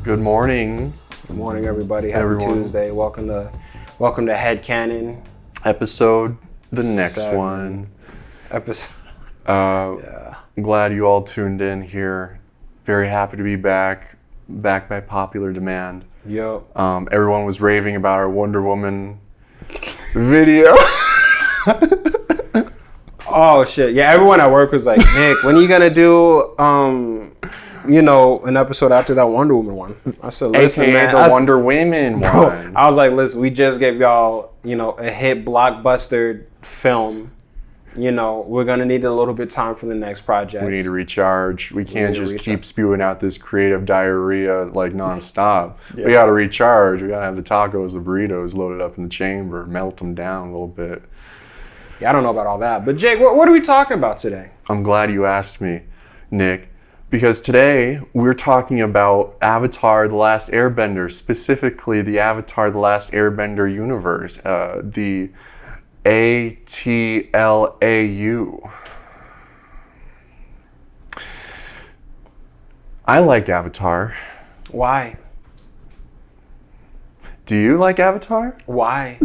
Good morning. Good morning, everybody. Happy Tuesday. Welcome to HeadCanon. Episode, the next 7. one. Episode. I'm glad you all tuned in here. Very happy to be back by popular demand. Yep. Everyone was raving about our Wonder Woman video. Oh shit! Yeah, everyone at work was like, "Nick, when are you gonna do, an episode after that Wonder Woman one?" I said, "Listen, AKA man, the Wonder Women one." I was like, "Listen, we just gave y'all, a hit blockbuster film. We're gonna need a little bit of time for the next project. We need to recharge. We can't just keep spewing out this creative diarrhea like nonstop. Yeah. We gotta recharge. We gotta have the tacos, the burritos loaded up in the chamber, melt them down a little bit." Yeah, I don't know about all that. But Jake, what are we talking about today? I'm glad you asked me, Nick, because today we're talking about Avatar: The Last Airbender, specifically the Avatar: The Last Airbender universe, the ATLAU. I like Avatar. Why? Do you like Avatar? Why?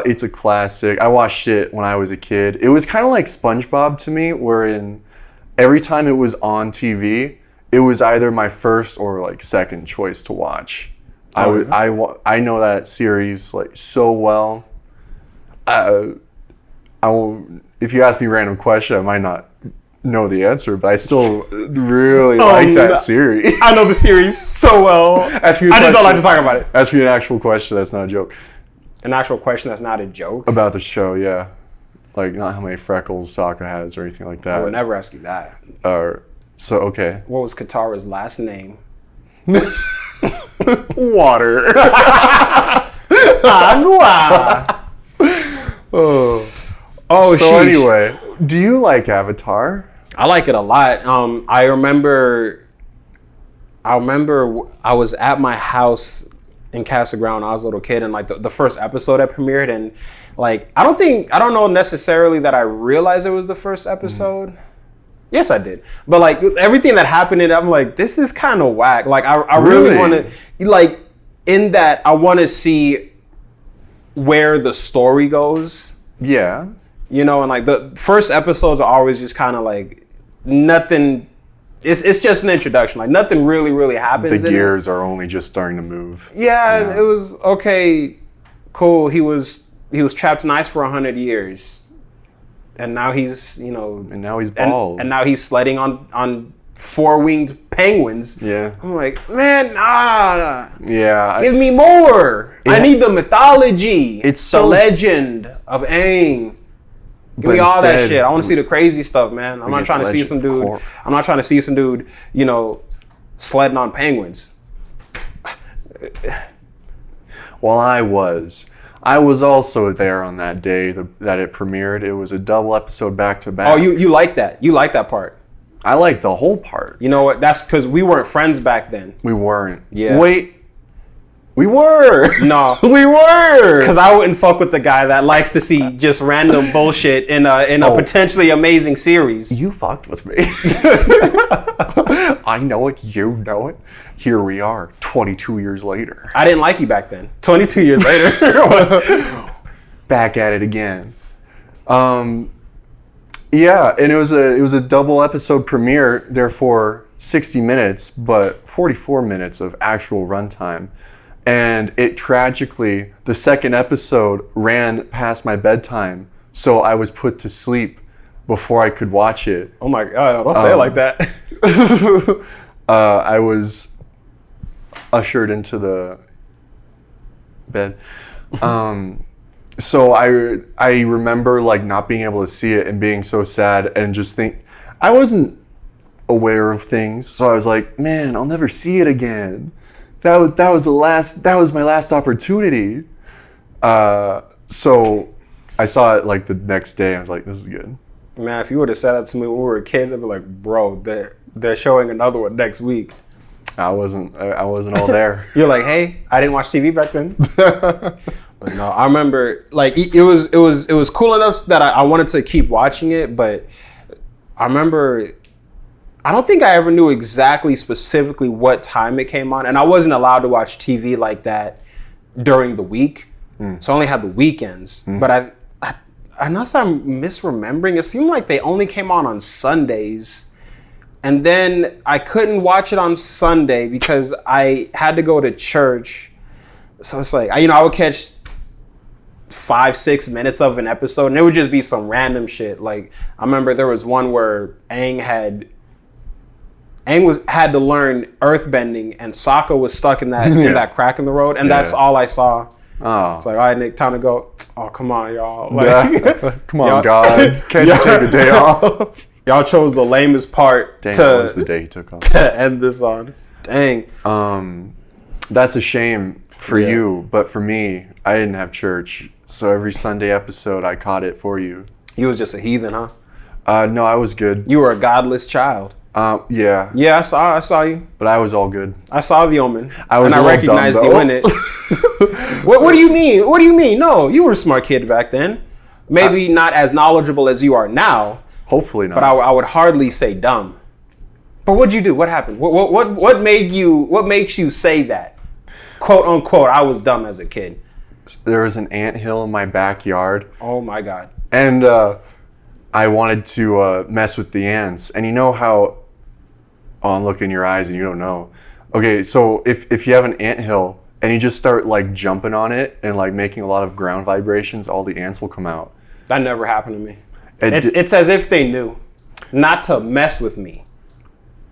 It's a classic. I watched it when I was a kid. It was kind of like SpongeBob to me, wherein every time it was on TV, it was either my first or like second choice to watch. I know that series like so well. If you ask me a random question, I might not know the answer, but I still really like that series. I know the series so well. I just don't like to talk about it. Ask me an actual question that's not a joke. An actual question that's not a joke? About the show, yeah. Like, not how many freckles Sokka has or anything like that. I would never ask you that. Okay. What was Katara's last name? Water. Agua. So sheesh. Anyway, do you like Avatar? I like it a lot. I remember I was at my house in Casa Grande when I was a little kid, and like the first episode that premiered, and like I don't know necessarily that I realized it was the first episode. Mm. Yes, I did. But like everything that happened in it, I'm like, this is kind of whack. Like I really want to, like, in that I want to see where the story goes. Yeah. And like the first episodes are always just kind of like nothing. It's just an introduction. Like nothing really happens. The gears are only just starting to move. Yeah, it was okay, cool. He was trapped in ice for 100 years, and now he's and now he's bald, and now he's sledding on 4-winged penguins. Yeah, I'm like, man, yeah, give me more. I need the mythology. It's the legend of Aang. Give me all that shit. I want to see the crazy stuff, man. I'm not trying to see some dude. I'm not trying to see some dude, sledding on penguins. Well, I was also there on that day that it premiered. It was a double episode back to back. Oh, you like that? You like that part? I like the whole part. You know what? That's because we weren't friends back then. We weren't. Yeah. Wait. We were. No. We were. Because I wouldn't fuck with the guy that likes to see just random bullshit in a potentially amazing series. You fucked with me. I know it. You know it. Here we are, 22 years later. I didn't like you back then. 22 years later. Back at it again. Yeah, and it was a double episode premiere, therefore 60 minutes, but 44 minutes of actual runtime. And it tragically, the second episode ran past my bedtime, so I was put to sleep before I could watch it. Oh my God, don't say it like that. I was ushered into the bed. So I remember like not being able to see it and being so sad and just I wasn't aware of things, so I was like, man, I'll never see it again. That was my last opportunity. So I saw it like the next day. I was like, this is good. Man, if you would have said that to me when we were kids, I'd be like, bro, they're showing another one next week. I wasn't all there. You're like, hey, I didn't watch TV back then. But no, I remember like it was cool enough that I wanted to keep watching it, but I remember I don't think I ever knew exactly specifically what time it came on, and I wasn't allowed to watch TV like that during the week, so I only had the weekends. But unless I'm misremembering, it seemed like they only came on Sundays, and then I couldn't watch it on Sunday because I had to go to church. So it's like, I would catch 5-6 minutes of an episode, and it would just be some random shit. Like, I remember there was one where Aang had to learn earthbending, and Sokka was stuck in that in that crack in the road, and that's all I saw. Oh, it's like, all right, Nick, time to go. Oh, come on, y'all! Like, come on, God, can't you take a day off? Y'all chose the lamest part that was the day he took off to end this on. Dang. That's a shame for you, but for me, I didn't have church, so every Sunday episode I caught it for you. You was just a heathen, huh? No, I was good. You were a godless child. Yeah. Yeah, I saw you. But I was all good. I saw the Omen. I recognized dumb, you in it. What do you mean? What do you mean? No, you were a smart kid back then. Maybe not as knowledgeable as you are now. Hopefully not. But I would hardly say dumb. But what'd you do? What happened? What makes you say that? Quote unquote, I was dumb as a kid. There was an anthill in my backyard. Oh my God. And I wanted to mess with the ants. And you know how... Oh, I'm looking in your eyes and you don't know. Okay, so if you have an anthill and you just start like jumping on it and like making a lot of ground vibrations, all the ants will come out. That never happened to me. It's as if they knew not to mess with me.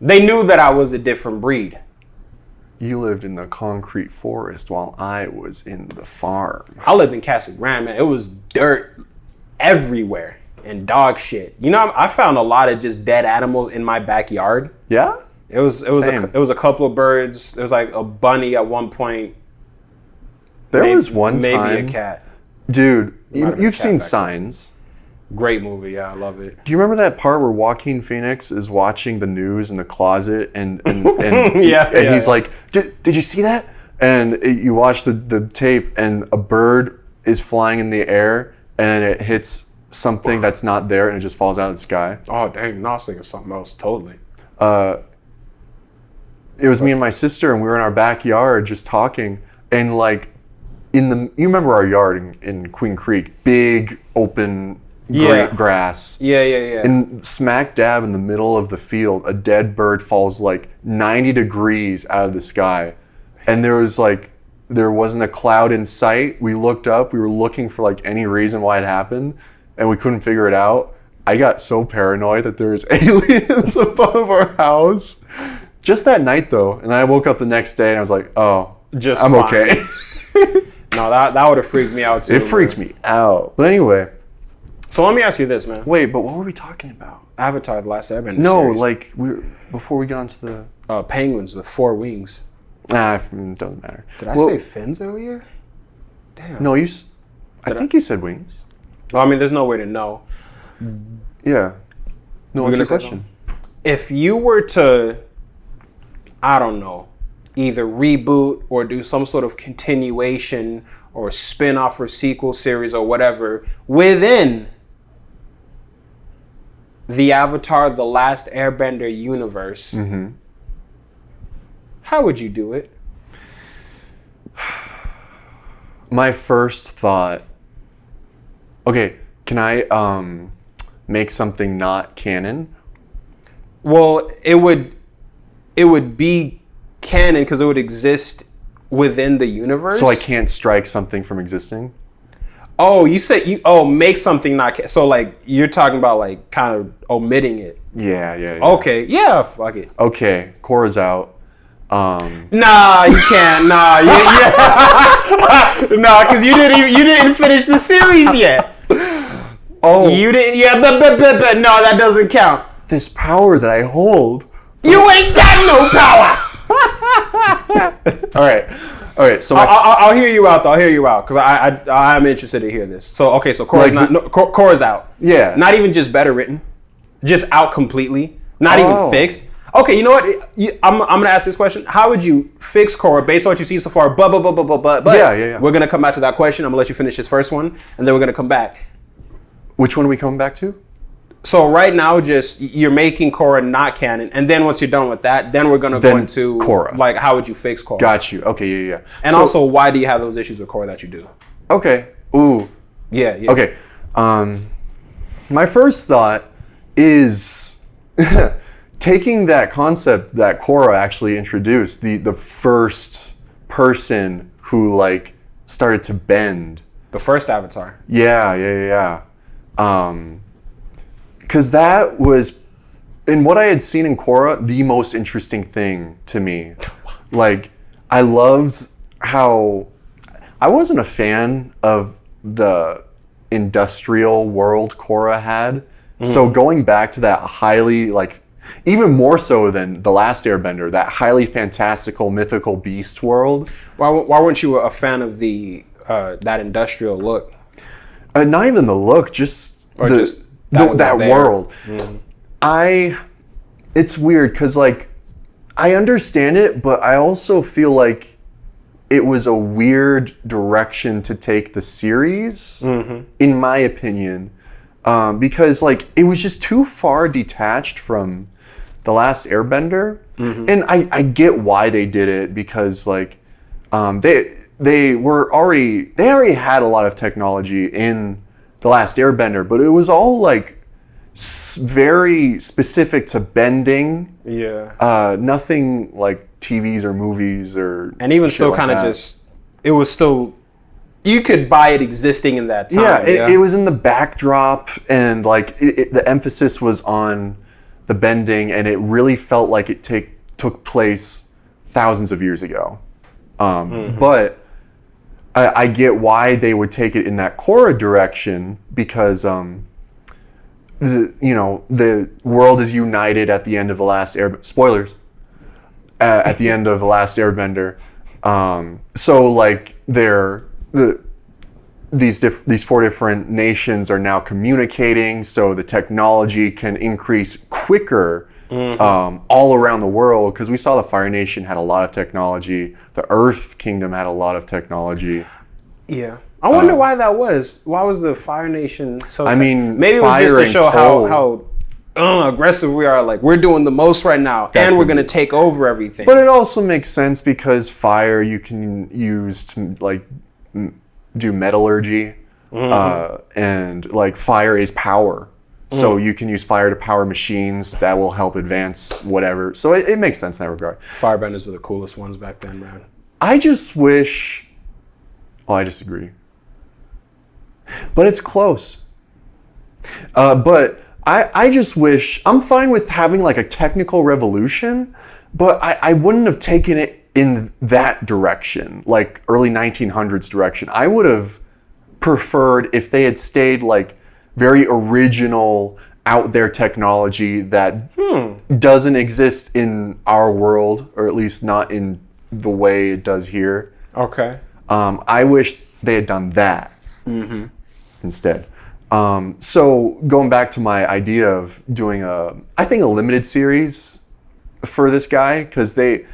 They knew that I was a different breed. You lived in the concrete forest while I was in the farm. I lived in Casa Grande, man. It was dirt everywhere and dog shit. I found a lot of just dead animals in my backyard. Yeah? It was a couple of birds. There was like a bunny at one point. There was one time. Maybe a cat. Dude, you've seen Signs. Great movie, yeah, I love it. Do you remember that part where Joaquin Phoenix is watching the news in the closet and he's like, did you see that? And you watch the tape and a bird is flying in the air and it hits something that's not there and it just falls out of the sky. Oh, dang, no, I was thinking something else, totally. It was me and my sister and we were in our backyard just talking and like you remember our yard in Queen Creek, big open great grass. Yeah. And smack dab in the middle of the field, a dead bird falls like 90 degrees out of the sky. And there wasn't a cloud in sight. We looked up, we were looking for like any reason why it happened, and we couldn't figure it out. I got so paranoid that there was aliens above our house. Just that night though. And I woke up the next day and I was like, oh, I'm fine. Okay. No, that would have freaked me out too. It freaked me out. But anyway. So let me ask you this, man. Wait, but what were we talking about? Avatar: The Last Airbender. No, series. like before we got into the penguins with 4 wings. It doesn't matter. Did I say fins earlier? Damn. No, I think you said wings. Well, I mean, there's no way to know. Yeah. No, what's your question? If you were to, I don't know, either reboot or do some sort of continuation or spin-off or sequel series or whatever within the Avatar: The Last Airbender universe, how would you do it? My first thought... Okay, can I make something not canon? Well, it would be canon because it would exist within the universe. So I can't strike something from existing? Oh, you said make something not canon. So like you're talking about like kind of omitting it. Yeah. Okay, yeah, fuck it. Okay, Korra's out. Nah, you can't. Nah, nah, because you didn't finish the series yet. Oh, you didn't. Yeah, but no, that doesn't count. This power that I hold. You ain't got no power. All right. So I'll hear you out though. I'll hear you out because I'm interested to hear this. So okay, so Korra's out. Yeah. Not even just better written, just out completely. Not even fixed. Okay, you know what? I'm gonna ask this question. How would you fix Korra based on what you see so far? But yeah. We're gonna come back to that question. I'm gonna let you finish this first one, and then we're gonna come back. Which one are we coming back to? So right now, just you're making Korra not canon, and then once you're done with that, then we're gonna go into Korra. Like, how would you fix Korra? Got you. Okay, yeah. And also, why do you have those issues with Korra that you do? Okay. Ooh. Yeah. Okay. My first thought is taking that concept that Korra actually introduced, the first person who like started to bend. The first Avatar. Yeah. Because that was, in what I had seen in Korra, the most interesting thing to me. Like, I loved how I wasn't a fan of the industrial world Korra had. So going back to that highly, like, even more so than The Last Airbender, that highly fantastical, mythical beast world. Why weren't you a fan of the that industrial look? Not even the look, just that world. It's weird because like I understand it, but I also feel like it was a weird direction to take the series, in my opinion, because like it was just too far detached from The Last Airbender, and I get why they did it because like they already had a lot of technology in The Last Airbender, but it was all like very specific to bending. Yeah. Nothing like TVs or movies or and even still like kind of that. just it was still you could buy it existing in that time. Yeah, it was in the backdrop and like the emphasis was on the bending and it really felt like it took place thousands of years ago. But I get why they would take it in that Korra direction because the world is united at the end of the last spoilers at the end of the Last Airbender. So like these four different nations are now communicating, so the technology can increase quicker all around the world. Because we saw the Fire Nation had a lot of technology, the Earth Kingdom had a lot of technology. Yeah. I wonder why that was. Why was the Fire Nation so... maybe it was fire just to and show coal. how aggressive we are. Like, we're doing the most right now, and we're going to take over everything. But it also makes sense because fire you can use to like do metallurgy, and like fire is power. So you can use fire to power machines that will help advance whatever. So it makes sense in that regard. Firebenders were the coolest ones back then, man. I just wish... Oh, I disagree. But it's close. But I just wish... I'm fine with having like a technical revolution, but I wouldn't have taken it in that direction, like early 1900s direction. I would have preferred if they had stayed like very original, out there technology that doesn't exist in our world, or at least not in the way it does here. Okay. I wish they had done that instead. So going back to my idea of doing I think a limited series for this guy, because they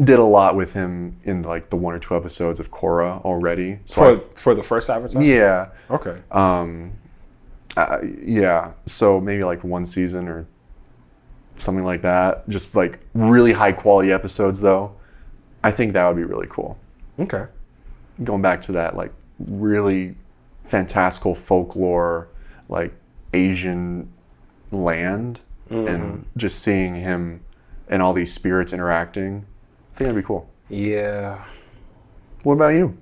did a lot with him in like the 1 or 2 episodes of Korra already. So for the first Avatar? Yeah. Okay. Yeah. So maybe like 1 season or something like that. Just like really high quality episodes though. I think that would be really cool. Okay. Going back to that like really fantastical folklore, like Asian land, and just seeing him and all these spirits interacting. I think that'd be cool. Yeah. What about you?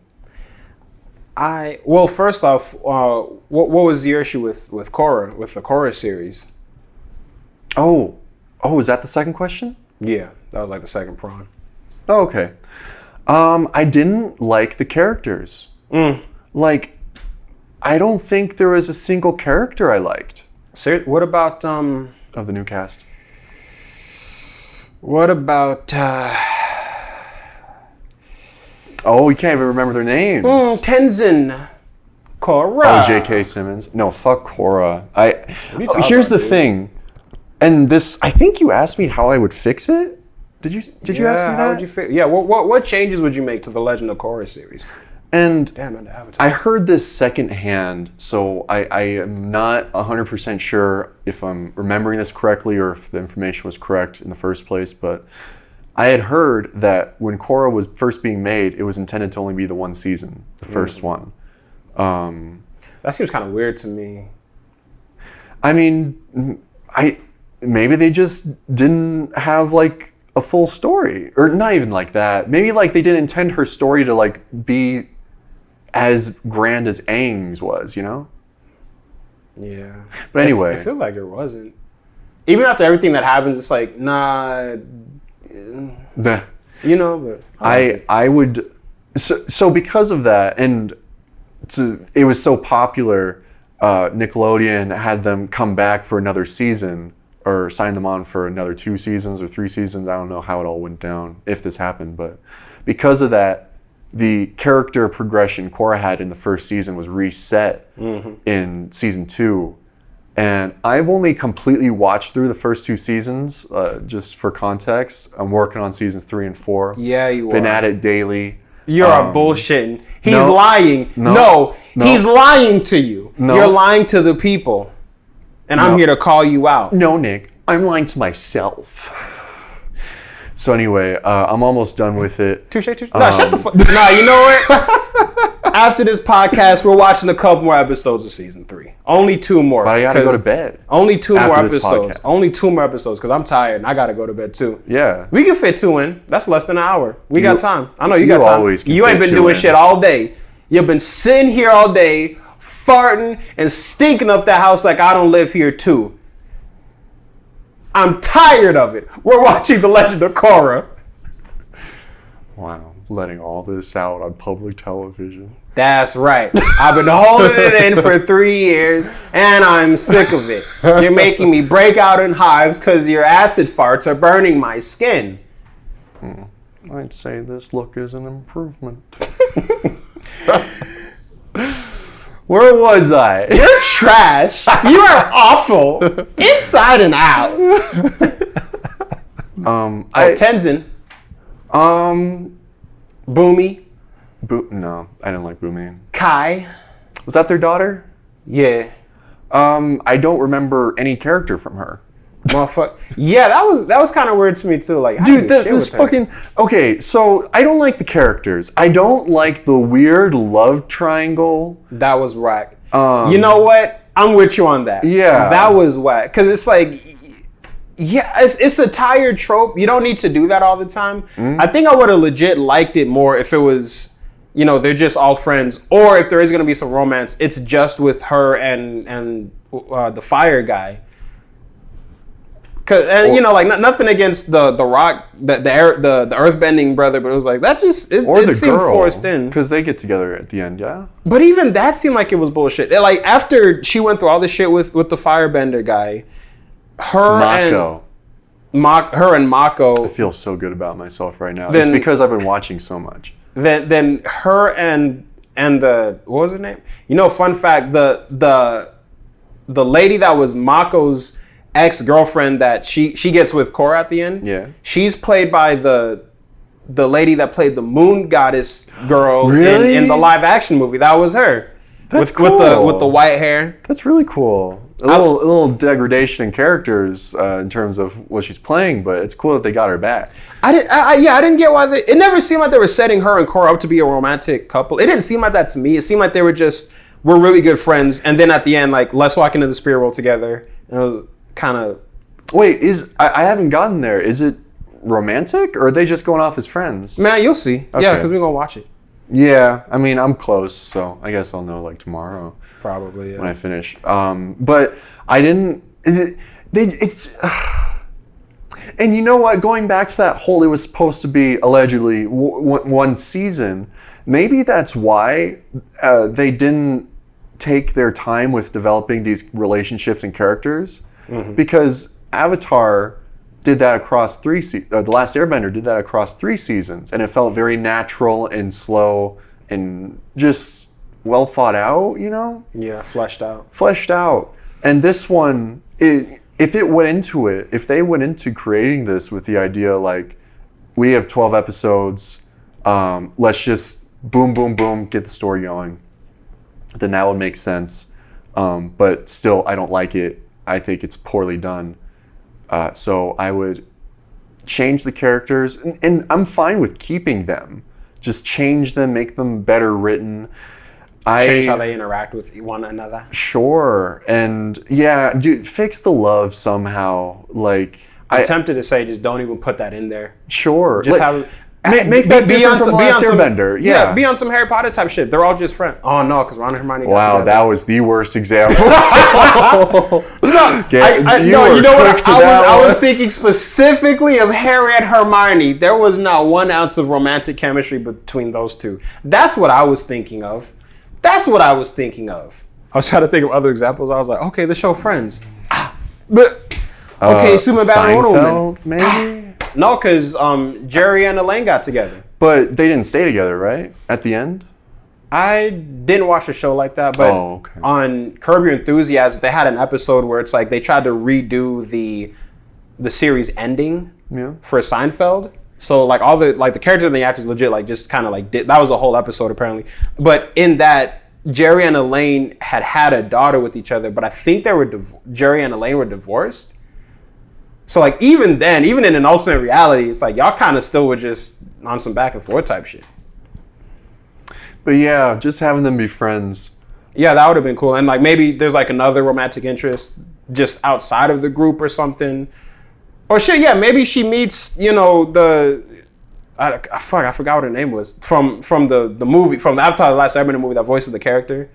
Well, first off, what was your issue with Korra, with the Korra series? Oh, is that the second question? Yeah, that was like the second prong. Oh, okay. I didn't like the characters. Like, I don't think there was a single character I liked. What about of the new cast? What about Oh, we can't even remember their names. Tenzin, Korra. Oh, J.K. Simmons. No, fuck Korra. Here's the dude? thing, and this. I think you asked me how I would fix it. Did you ask me that? How would you fix? Yeah. What changes would you make to the Legend of Korra series? And Damn, and Avatar. I heard this secondhand, so I am not 100% sure if I'm remembering this correctly or if the information was correct in the first place, but I had heard that when Korra was first being made, it was intended to only be the one season, the first one. That seems kind of weird to me. I mean, maybe they just didn't have like a full story, or not even like that. Maybe like they didn't intend her story to like be as grand as Aang's was, you know? Yeah. But anyway. It feels like it wasn't. Even after everything that happens, it's like, nah. You know, but I would. So because of that, and it was so popular, Nickelodeon had them come back for another season, or sign them on for another 2 seasons or 3 seasons. I don't know how it all went down, if this happened, but because of that, the character progression Korra had in the first season was reset in season 2. And I've only completely watched through the first 2 seasons, just for context. I'm working on seasons 3 and 4. Yeah, you are. Been at it daily. You're bullshitting. He's no, lying. No, he's lying to you. No. You're lying to the people. And I'm here to call you out. No, Nick, I'm lying to myself. So anyway, I'm almost done with it. Touche. Nah, shut the fuck. Nah, you know what? After this podcast, we're watching a couple more episodes of season 3. Only 2 more. But I gotta go to bed. Only 2 more episodes. Podcast. Only 2 more episodes because I'm tired and I gotta go to bed too. Yeah. We can fit 2 in. That's less than an hour. We got time. I know you got time. Always can you ain't fit been 2 doing in. shit all day. You've been sitting here all day, farting and stinking up the house like I don't live here too. I'm tired of it. We're watching The Legend of Korra. Wow, letting all this out on public television. That's right. I've been holding it in for 3 years, and I'm sick of it. You're making me break out in hives because your acid farts are burning my skin. I'd say this look is an improvement. Where was I? You're trash. You are awful. Inside and out. Tenzin. Boomy. No, I didn't like Boomy. Kai. Was that their daughter? Yeah. I don't remember any character from her. Motherfucker. Yeah, that was kind of weird to me too. Like, I dude, didn't shit this with her. fucking okay. So I don't like the characters. I don't like the weird love triangle. That was whack. You know what? I'm with you on that. Yeah, that was whack. Cause it's like, yeah, it's a tired trope. You don't need to do that all the time. I think I would have legit liked it more if it was, you know, they're just all friends, or if there is gonna be some romance, it's just with her and the fire guy. And you know, like nothing against the rock, the earthbending brother, but it was like that just it seemed forced in because they get together at the end, yeah. But even that seemed like it was bullshit. Like after she went through all this shit with the firebender guy, her and Mako. I feel so good about myself right now. It's because I've been watching so much. Then her and the what was her name? You know, fun fact: the lady that was Mako's ex-girlfriend that she gets with Korra at the end. Yeah. She's played by the lady that played the moon goddess girl really? in the live action movie. That was her. That's cool. With the white hair. That's really cool. A little degradation in characters in terms of what she's playing, but it's cool that they got her back. I didn't get why it never seemed like they were setting her and Korra up to be a romantic couple. It didn't seem like that to me. It seemed like they were we're really good friends, and then at the end, like, let's walk into the spirit world together. And it was kind of... Wait, I haven't gotten there. Is it romantic, or are they just going off as friends? Man, you'll see. Okay. Yeah, because we're going to watch it. Yeah, I mean, I'm close, so I guess I'll know, like, tomorrow. Probably, yeah. When I finish. But I didn't... It's... And you know what? Going back to that whole, it was supposed to be allegedly one season, maybe that's why they didn't take their time with developing these relationships and characters. Mm-hmm. Because Avatar did that across 3 seasons. The Last Airbender did that across 3 seasons, and it felt very natural and slow and just well thought out, you know? Yeah, fleshed out. And this one, if they went into creating this with the idea like, we have 12 episodes, let's just boom, boom, boom, get the story going, then that would make sense. But still, I don't like it. I think it's poorly done. So I would change the characters, and I'm fine with keeping them. Just change them, make them better written. Change how they interact with one another. Sure, and yeah, dude, fix the love somehow. Like, I'm tempted to say, just don't even put that in there. Sure, just have. Make that different from Last Airbender. Yeah, be on some Harry Potter type shit. They're all just friends. Oh no, because Ron and Hermione. Wow, that was the worst example. No, you know what? I was thinking specifically of Harry and Hermione. There was not 1 ounce of romantic chemistry between those two. That's what I was thinking of. I was trying to think of other examples. I was like, okay, the show Friends. Okay, Super Bad Woman. Maybe. No, because Jerry and Elaine got together. But they didn't stay together, right? At the end? I didn't watch a show like that, but on Curb Your Enthusiasm, they had an episode where it's like they tried to redo the series ending for Seinfeld. So like all the characters and the actors legit like just kind of like that was a whole episode apparently. But in that, Jerry and Elaine had a daughter with each other, but I think Jerry and Elaine were divorced. So like even then, even in an alternate reality, it's like y'all kind of still were just on some back and forth type shit. But yeah, just having them be friends. Yeah, that would have been cool. And like maybe there's like another romantic interest just outside of the group or something. Or shit, yeah, maybe she meets, I forgot what her name was from the movie, from the Avatar: The Last Airbender movie that voices the character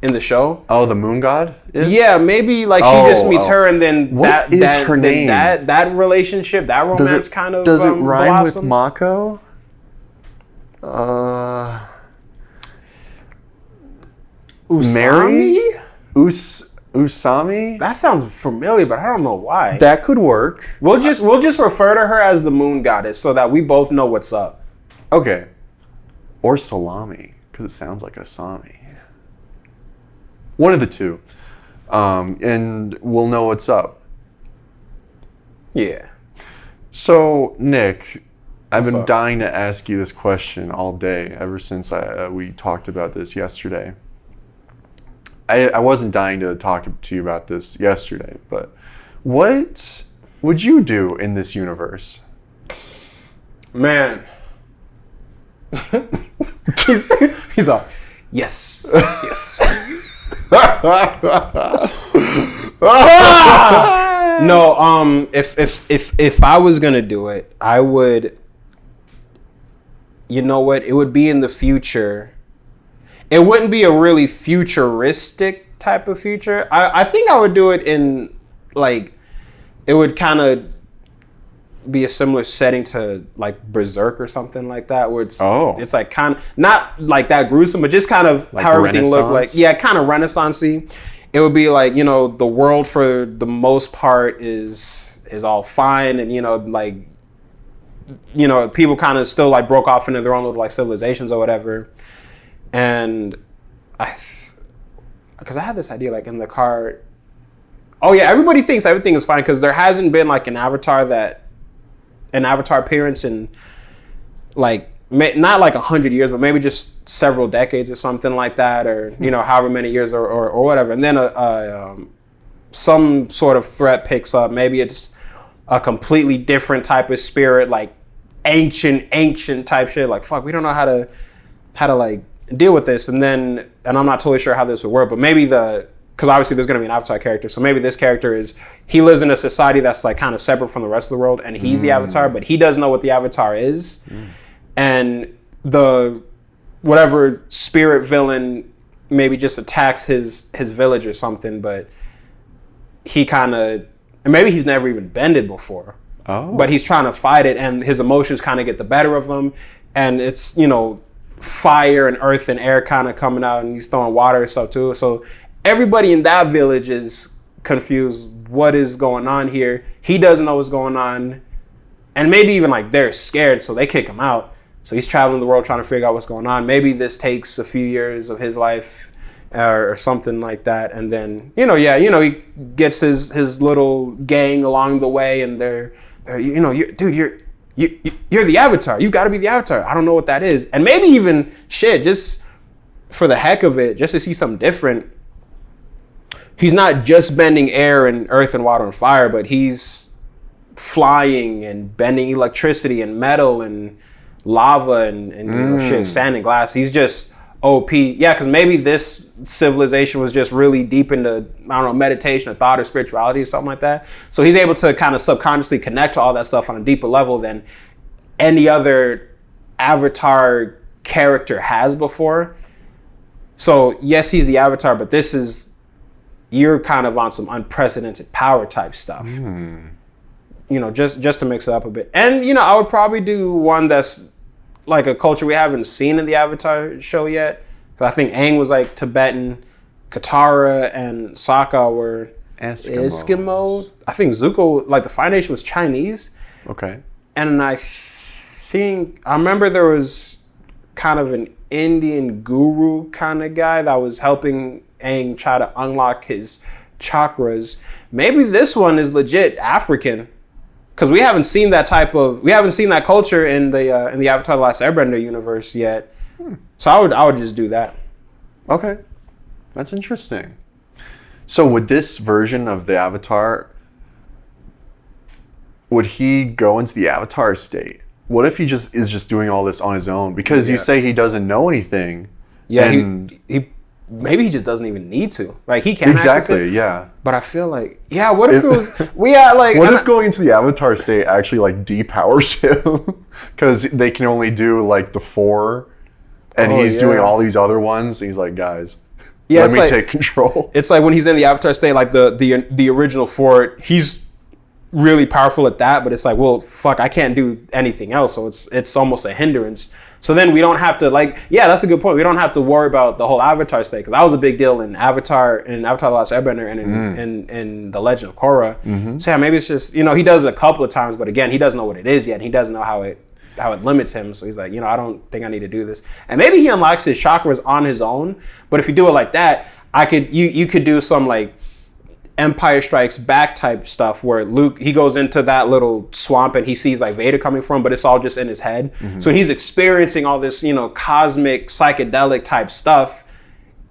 in the show. Oh, the Moon God? Yeah, maybe like she just meets her, and then her name? That relationship, that romance kind of does it rhyme blossoms. with Mako? Mary? Usami? That sounds familiar, but I don't know why. That could work. We'll just refer to her as the Moon Goddess so that we both know what's up. Okay. Or Salami, because it sounds like Asami. One of the two. And we'll know what's up. Yeah. So, Nick, I've been dying to ask you this question all day, ever since we talked about this yesterday. I wasn't dying to talk to you about this yesterday, but what would you do in this universe? Man. he's all, yes. No, if I was gonna do it, I would. You know what? It would be in the future. It wouldn't be a really futuristic type of future. I think I would do it in like, it would kind of be a similar setting to like Berserk or something like that, where it's like kind of not like that gruesome, but just kind of like how everything looked like. Yeah, kind of Renaissance-y. It would be like, the world for the most part is all fine, and people kind of still like broke off into their own little like civilizations or whatever. And because I had this idea like in the car. Oh yeah, everybody thinks everything is fine because there hasn't been like an Avatar appearance in like not like 100 years, but maybe just several decades or something like that, or however many years or whatever. And then some sort of threat picks up. Maybe it's a completely different type of spirit, like ancient type shit. Like fuck, we don't know how to like deal with this. And I'm not totally sure how this would work, but maybe because obviously there's going to be an Avatar character. So maybe this character he lives in a society that's like kind of separate from the rest of the world, and he's the Avatar, but he doesn't know what the Avatar is. And the whatever spirit villain maybe just attacks his village or something, but he and maybe he's never even bended before. But he's trying to fight it, and his emotions kind of get the better of him. And it's, fire and earth and air kind of coming out, and he's throwing water and stuff too. So everybody in that village is confused. What is going on here? He doesn't know what's going on. And maybe even like they're scared, so they kick him out. So he's traveling the world trying to figure out what's going on. Maybe this takes a few years of his life or something like that. And then, he gets his little gang along the way, and they're you're the Avatar. You've got to be the Avatar. I don't know what that is. And maybe even shit, just for the heck of it, just to see something different. He's not just bending air and earth and water and fire, but he's flying and bending electricity and metal and lava and you know, shit, sand and glass. He's just OP. Yeah, because maybe this civilization was just really deep into, I don't know, meditation or thought or spirituality or something like that. So he's able to kind of subconsciously connect to all that stuff on a deeper level than any other Avatar character has before. So yes, he's the Avatar, but this is, you're kind of on some unprecedented power type stuff. You know, just to mix it up a bit. And, you know, I would probably do one that's like a culture we haven't seen in the Avatar show yet. Because I think Aang was like Tibetan, Katara and Sokka were Eskimo. I think Zuko, like the Fire Nation, was Chinese. Okay. And I remember there was kind of an Indian guru kind of guy that was helping Aang try to unlock his chakras. Maybe this one is legit African, because we haven't seen that culture in the Avatar: The Last Airbender universe yet. So I would just do that. Okay, that's interesting. So with this version of the Avatar, would he go into the Avatar state? What if he is just doing all this on his own? Because you say he doesn't know anything. Yeah, he maybe he just doesn't even need to. Like, he can exactly, yeah. But I feel like, what if it was what if going into the Avatar state actually like depowers him? Because they can only do like the 4, and he's doing all these other ones. He's like, guys, let me take control. It's like when he's in the Avatar state, like the original 4, he's really powerful at that, but it's like, well, fuck, I can't do anything else, so it's almost a hindrance. So then we don't have to, like, that's a good point. We don't have to worry about the whole Avatar state, because that was a big deal in Avatar The Last Airbender and in The Legend of Korra. So yeah, maybe it's just, you know, he does it a couple of times, but again, he doesn't know what it is yet. And he doesn't know how it limits him. So he's like, you know, I don't think I need to do this. And maybe he unlocks his chakras on his own. But if you do it like that, you could do some like Empire Strikes Back type stuff where Luke, he goes into that little swamp and he sees like Vader coming from, but it's all just in his head. So he's experiencing all this, you know, cosmic psychedelic type stuff.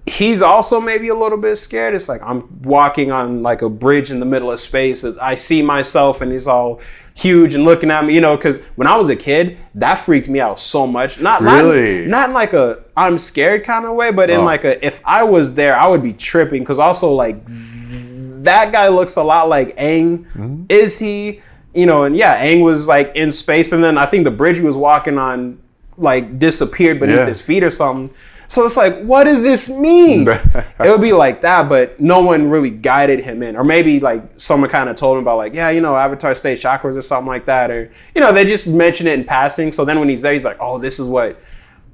He's also maybe a little bit scared. It's like, I'm walking on like a bridge in the middle of space. I see myself and he's all huge and looking at me, you know, because when I was a kid, that freaked me out so much. Not in like a I'm scared kind of way, but in like a, if I was there, I would be tripping, because also like that guy looks a lot like Aang. Is he? You know, and Aang was like in space, and then I think the bridge he was walking on like disappeared beneath his feet or something. So it's like, what does this mean? It would be like that, but no one really guided him in. Or maybe like someone kind of told him about like, you know, Avatar state chakras or something like that. Or, you know, they just mention it in passing. So then when he's there, he's like, oh, this is what,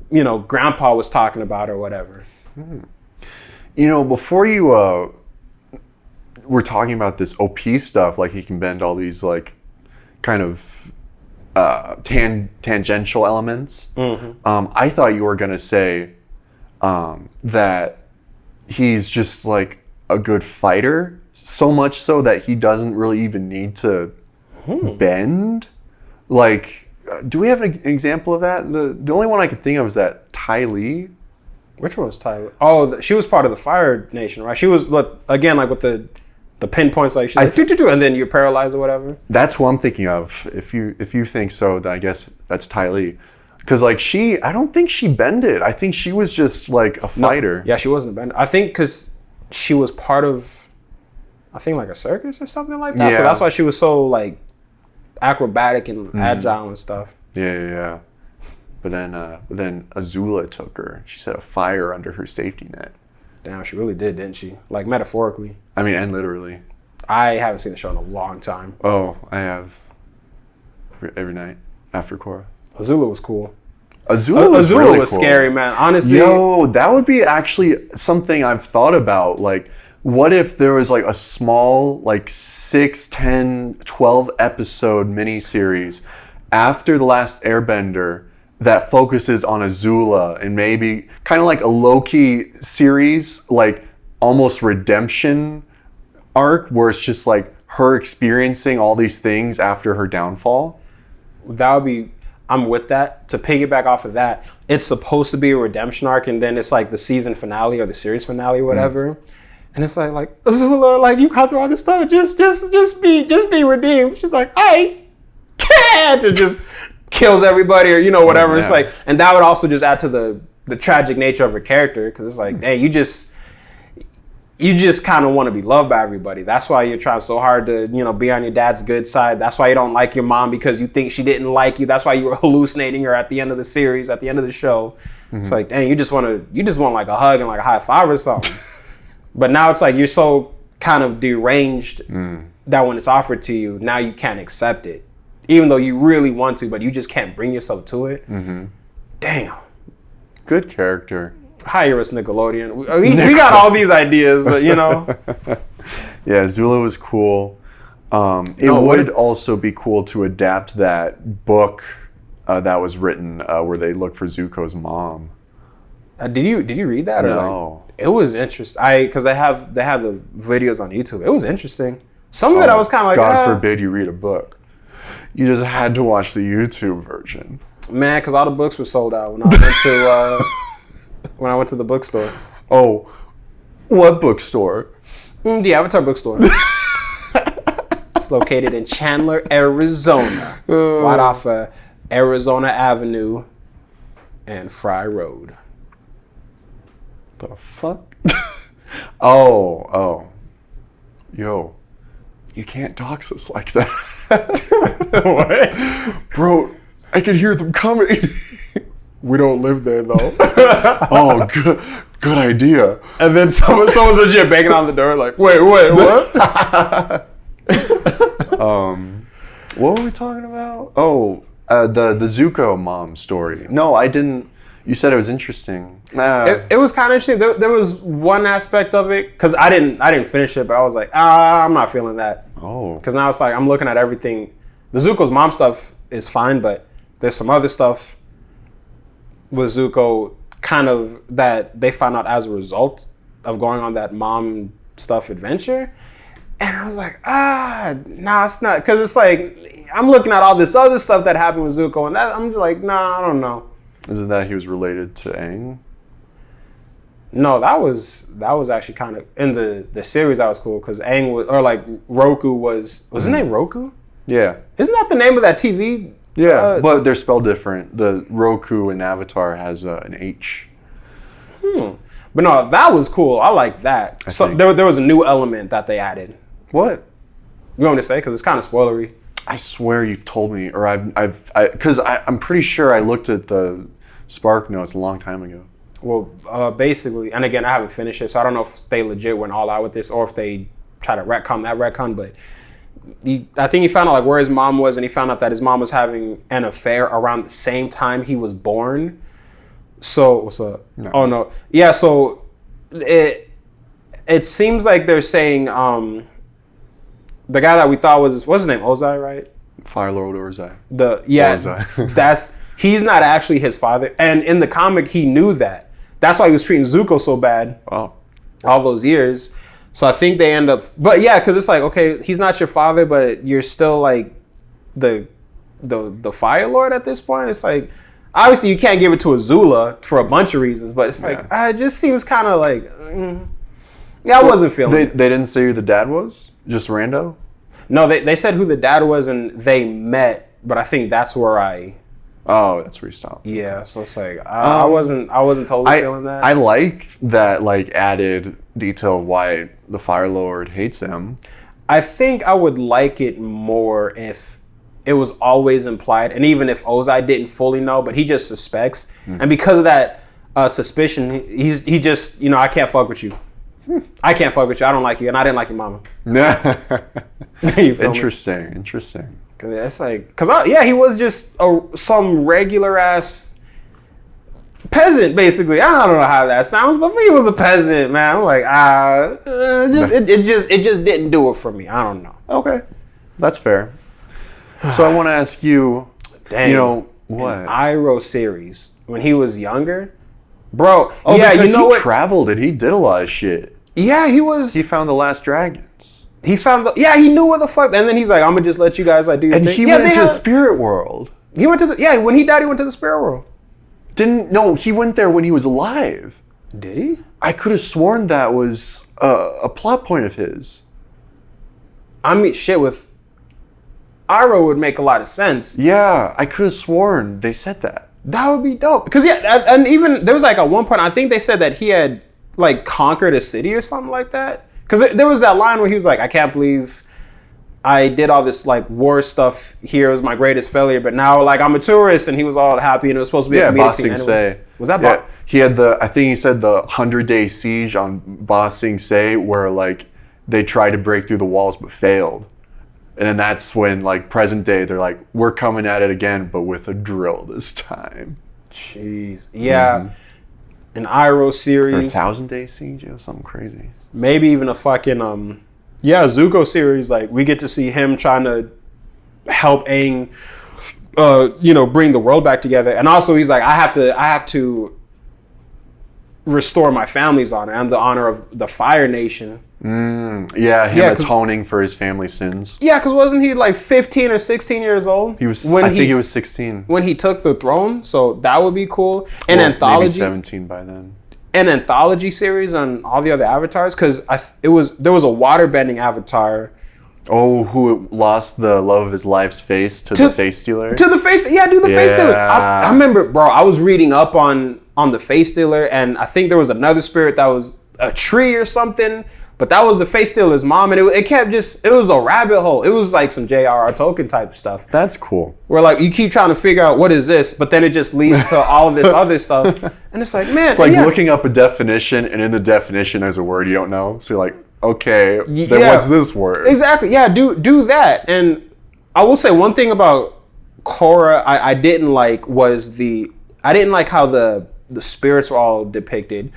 you know, Grandpa was talking about or whatever. You know, before you we're talking about this OP stuff, like he can bend all these like kind of tangential elements. I thought you were gonna say that he's just like a good fighter, so much so that he doesn't really even need to bend. Like, do we have an example of that? The only one I could think of is that Ty Lee. Which one was Ty Lee? Oh, she was part of the Fire Nation, right? She was, again, like with the pinpoints, like she's like, and then you're paralyzed or whatever. That's who I'm thinking of. If you think so, then I guess that's Ty Lee. Because like I don't think she bended. I think she was just like a fighter. No, she wasn't a bender. I think because she was part of, I think like a circus or something like that. So that's why she was so like acrobatic and agile and stuff. Yeah. But then Azula took her. She set a fire under her safety net. Damn, she really did, didn't she? Like metaphorically. I mean, and literally. I haven't seen the show in a long time. Oh, I have. Every night after Korra. Azula was cool. Azula was really cool. Scary, man. Honestly. Yo, that would be actually something I've thought about. Like, what if there was like a small, like 6, 10, 12 episode miniseries after The Last Airbender that focuses on Azula, and maybe kind of like a low-key series, like almost redemption arc, where it's just like her experiencing all these things after her downfall. that would be. I'm with that. To piggyback off of that, it's supposed to be a redemption arc, and then it's like the season finale or the series finale or whatever. And it's like Azula, like you got through all this stuff, just be redeemed. She's like, I can't, and just kills everybody or whatever. Yeah. It's like, and that would also just add to the tragic nature of her character, because it's like, hey, you just kind of want to be loved by everybody. That's why you're trying so hard to, be on your dad's good side. That's why you don't like your mom, because you think she didn't like you. That's why you were hallucinating her at the end of the series, at the end of the show. Mm-hmm. It's like, dang, you just want like a hug and like a high five or something. But now it's like you're so kind of deranged that when it's offered to you, now you can't accept it. Even though you really want to, but you just can't bring yourself to it. Mm-hmm. Damn. Good character. Hire us, Nickelodeon. We got all these ideas, Yeah, Zula was cool. It would also be cool to adapt that book that was written where they look for Zuko's mom. Did you read that? No. It was interesting. Because they have the videos on YouTube. It was interesting. Some of it I was kind of like, God forbid you read a book. You just had to watch the YouTube version. Man, because all the books were sold out when I went to when I went to the bookstore. Oh, what bookstore? The Avatar bookstore. It's located in Chandler, Arizona, right off Arizona Avenue and Fry Road. The fuck? Oh. Yo, you can't dox us like that. What? Bro, I can hear them coming. We don't live there though. Oh, good idea. And then someone's legit banging on the door like, wait, what? What were we talking about? Oh, the Zuko mom story. No, I didn't. You said it was interesting. It was kind of interesting. There was one aspect of it, because I didn't finish it, but I was like, I'm not feeling that. Oh. Because now it's like I'm looking at everything. The Zuko's mom stuff is fine, but there's some other stuff with Zuko kind of that they found out as a result of going on that mom stuff adventure. And I was like, nah, it's not. Because it's like, I'm looking at all this other stuff that happened with Zuko, and that I'm just like, nah, I don't know. Isn't that he was related to Aang? No, that was actually kind of in the series. That was cool because Aang was, or like Roku was his name Roku? Yeah. Isn't that the name of that TV? Yeah, but they're spelled different. The Roku in Avatar has an H. But no, that was cool. I like that. So there was a new element that they added. What? You want me to say? Because it's kind of spoilery. I swear you've told me, or because I'm pretty sure I looked at the Spark Notes a long time ago. Well, basically, and again, I haven't finished it, so I don't know if they legit went all out with this or if they try to retcon that retcon, but I think he found out like where his mom was, and he found out that his mom was having an affair around the same time he was born. So, what's up? No. Oh, no. Yeah, so it seems like they're saying the guy that we thought was, what's his name? Ozai, right? Fire Lord Ozai. Ozai. He's not actually his father. And in the comic, he knew that. That's why he was treating Zuko so bad all those years. So I think they end up, but yeah, because it's like, okay, he's not your father, but you're still like the Fire Lord at this point. It's like, obviously you can't give it to Azula for a bunch of reasons, but it's like, it just seems kind of like, I wasn't feeling it. They didn't say who the dad was? Just rando? No, they said who the dad was and they met, but I think that's where Oh, that's where you stopped. Yeah, so it's like I wasn't totally feeling that. I like that added detail of why the Fire Lord hates him. I think I would like it more if it was always implied, and even if Ozai didn't fully know, but he just suspects, and because of that suspicion, he just I can't fuck with you. I can't fuck with you. I don't like you, and I didn't like your mama. Interesting. Cause it's like, he was just some regular ass peasant, basically. I don't know how that sounds, but he was a peasant, man. I'm like, it just didn't do it for me. I don't know. Okay, that's fair. So I want to ask you, what? In Iroh series, when he was younger, bro. Oh, yeah, because he traveled and he did a lot of shit. Yeah, he found the last dragons. He found he knew where the fuck, and then he's like, I'm gonna just let you guys do your thing. And he went into the spirit world. He went to the when he died, he went to the spirit world. No, he went there when he was alive. Did he? I could have sworn that was a plot point of his. I mean, shit, with Iroh would make a lot of sense. Yeah, I could have sworn they said that. That would be dope. Because and even there was like at one point, I think they said that he had like conquered a city or something like that. Because there was that line where he was like, I can't believe I did all this like war stuff here. It was my greatest failure, but now like I'm a tourist, and he was all happy, and it was supposed to be a comedic scene anyway. Was that? Yeah, he had I think he said the 100-day siege on Ba Sing Se, where like they tried to break through the walls but failed, and then that's when like present day they're like, we're coming at it again, but with a drill this time. Jeez, yeah, an Iroh series, or 1,000-day siege, it was something crazy. Maybe even a fucking Zuko series, like we get to see him trying to help Aang, bring the world back together. And also he's like, I have to restore my family's honor and the honor of the Fire Nation. Yeah, him atoning for his family's sins. Yeah, because wasn't he like 15 or 16 years old? I think he was 16. When he took the throne, so that would be cool. An anthology. Maybe 17 by then. An anthology series on all the other avatars, because there was a waterbending avatar. Oh, who lost the love of his life's face to the face stealer? To the face, face stealer. I remember, bro. I was reading up on the face stealer, and I think there was another spirit that was a tree or something. But that was the face stealer's mom, and it was a rabbit hole. It was like some J.R.R. Tolkien type stuff. That's cool. Where like you keep trying to figure out what is this, but then it just leads to all of this other stuff. And it's like, man. It's like looking up a definition, and in the definition there's a word you don't know. So you're like, okay, then what's this word? Exactly. Yeah, do that. And I will say one thing about Korra I didn't like how the spirits were all depicted.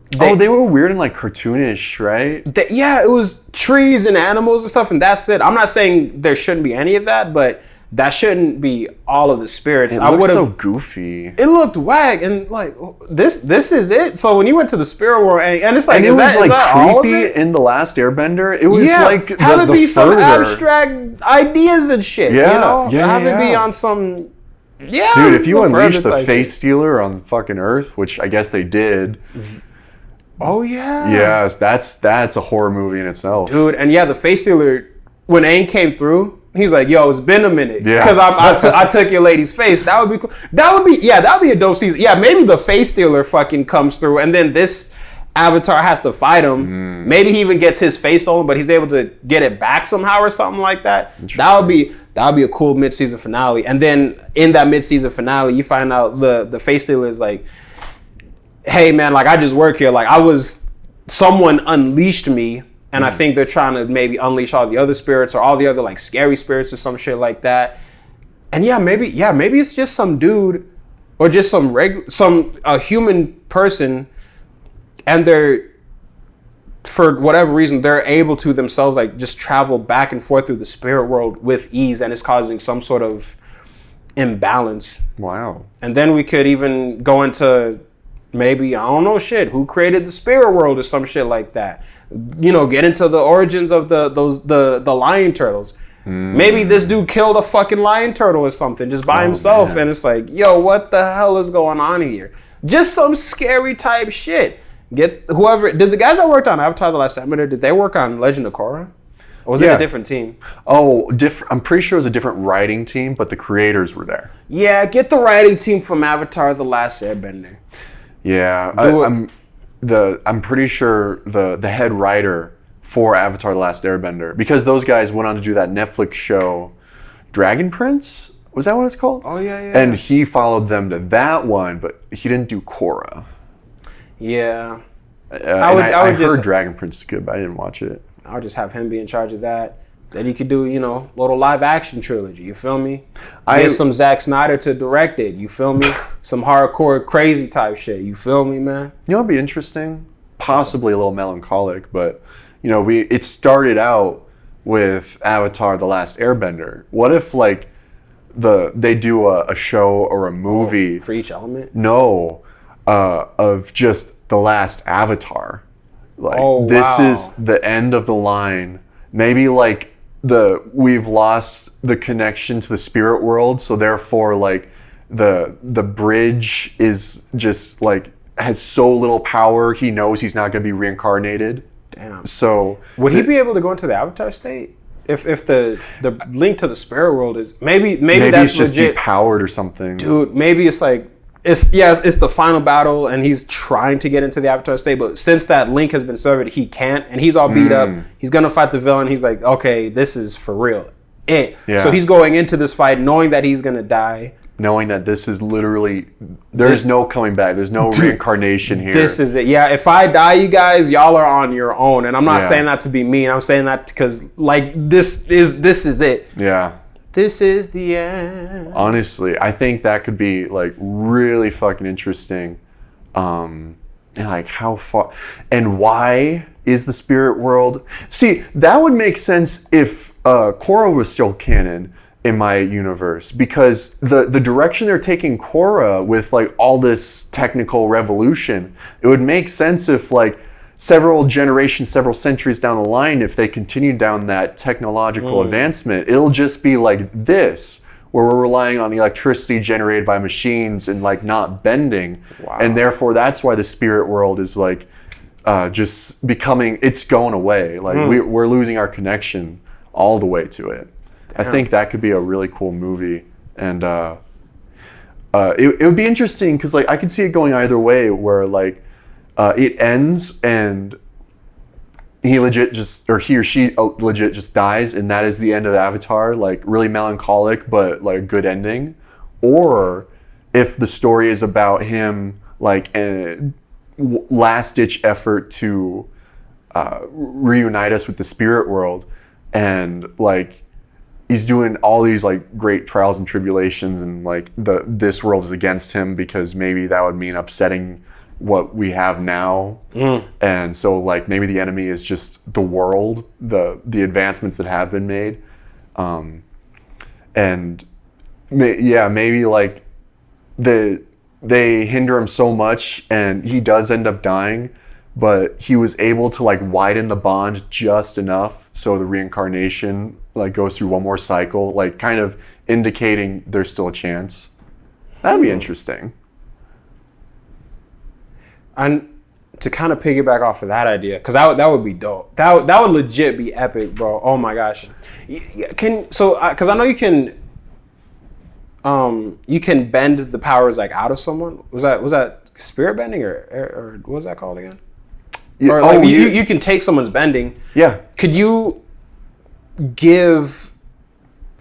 They were weird and like cartoonish, right? It was trees and animals and stuff, and that's it. I'm not saying there shouldn't be any of that, but that shouldn't be all of the spirits. It looked so goofy. It looked whack, and like this is it. So when you went to the spirit world, and it's like, and it was creepy in The Last Airbender. It was like have it be some abstract ideas and shit. Have it be on some. Yeah, dude, if you unleash the face stealer on fucking Earth, which I guess they did. Oh yeah. Yes, that's a horror movie in itself, dude. And the face stealer, when Aang came through, he's like, "Yo, it's been a minute." Yeah. Because I took your lady's face. That would be cool. That would be a dope season. Yeah, maybe the face stealer fucking comes through, and then this Avatar has to fight him. Maybe he even gets his face stolen, but he's able to get it back somehow or something like that. That would be a cool mid-season finale. And then in that mid-season finale, you find out the face stealer is like, hey man, like I just work here. Like someone unleashed me, and I think they're trying to maybe unleash all the other spirits or all the other like scary spirits or some shit like that. And maybe it's just some dude or just a human person, and they're, for whatever reason, they're able to themselves like just travel back and forth through the spirit world with ease, and it's causing some sort of imbalance. Wow. And then we could even go into maybe, I don't know, who created the spirit world or some shit like that. Get into the origins of the lion turtles. Maybe this dude killed a fucking lion turtle or something just by himself, man. And it's like, yo, what the hell is going on here? Just some scary type shit. Did the guys that worked on Avatar: The Last Airbender, did they work on Legend of Korra? Or was it a different team? Oh, I'm pretty sure it was a different writing team, but the creators were there. Yeah, get the writing team from Avatar: The Last Airbender. Yeah, I'm pretty sure the head writer for Avatar: The Last Airbender, because those guys went on to do that Netflix show, Dragon Prince. Was that what it's called? Oh yeah. And he followed them to that one, but he didn't do Korra. Yeah. I heard Dragon Prince is good, but I didn't watch it. I would just have him be in charge of that. Then he could do, little live action trilogy. You feel me? Get some Zack Snyder to direct it. You feel me? Some hardcore crazy type shit. You feel me, man? It'd be interesting. Possibly a little melancholic, but it started out with Avatar: The Last Airbender. What if they do a show or a movie for each element? No, of just the last Avatar. This is the end of the line. Maybe we've lost the connection to the spirit world, so therefore like the bridge is just like has so little power. He knows he's not going to be reincarnated. Damn. So would he be able to go into the avatar state? If the link to the spirit world is maybe that's it's just legit. depowered or something. Dude, maybe it's like it's the final battle and he's trying to get into the avatar state, but since that link has been severed, he can't, and he's all beat up. He's gonna fight the villain. He's like, okay, this is for real. So he's going into this fight knowing that he's gonna die. Knowing that this is literally, there's no coming back. There's no reincarnation here. This is it. Yeah, if I die, you guys, y'all are on your own. And I'm not saying that to be mean. I'm saying that because, like, this is it. Yeah. This is the end. Honestly, I think that could be, like, really fucking interesting. And, like, how far... And why is the spirit world... See, that would make sense if Korra was still canon in my universe, because the direction they're taking Korra with like all this technical revolution, it would make sense if like several generations, several centuries down the line, if they continue down that technological advancement, it'll just be like this, where we're relying on electricity generated by machines and like not bending. Wow. And therefore that's why the spirit world is like just becoming, it's going away. Like we're losing our connection all the way to it. I think that could be a really cool movie, and it would be interesting because like I could see it going either way, where like it ends and he or she legit just dies, and that is the end of Avatar, like really melancholic but like good ending, or if the story is about him like a last ditch effort to reunite us with the spirit world, and like he's doing all these like great trials and tribulations, and like this world is against him because maybe that would mean upsetting what we have now. And so like maybe the enemy is just the world, the advancements that have been made. And maybe like they hinder him so much and he does end up dying, but he was able to like widen the bond just enough so the reincarnation like goes through one more cycle, like kind of indicating there's still a chance. That'd be interesting. And to kind of piggyback off of that idea, because that would be dope. That would legit be epic, bro. Oh my gosh. Because I know you can bend the powers like out of someone. Was that spirit bending or what was that called again? Yeah. Or like you can take someone's bending. Yeah. Could you give,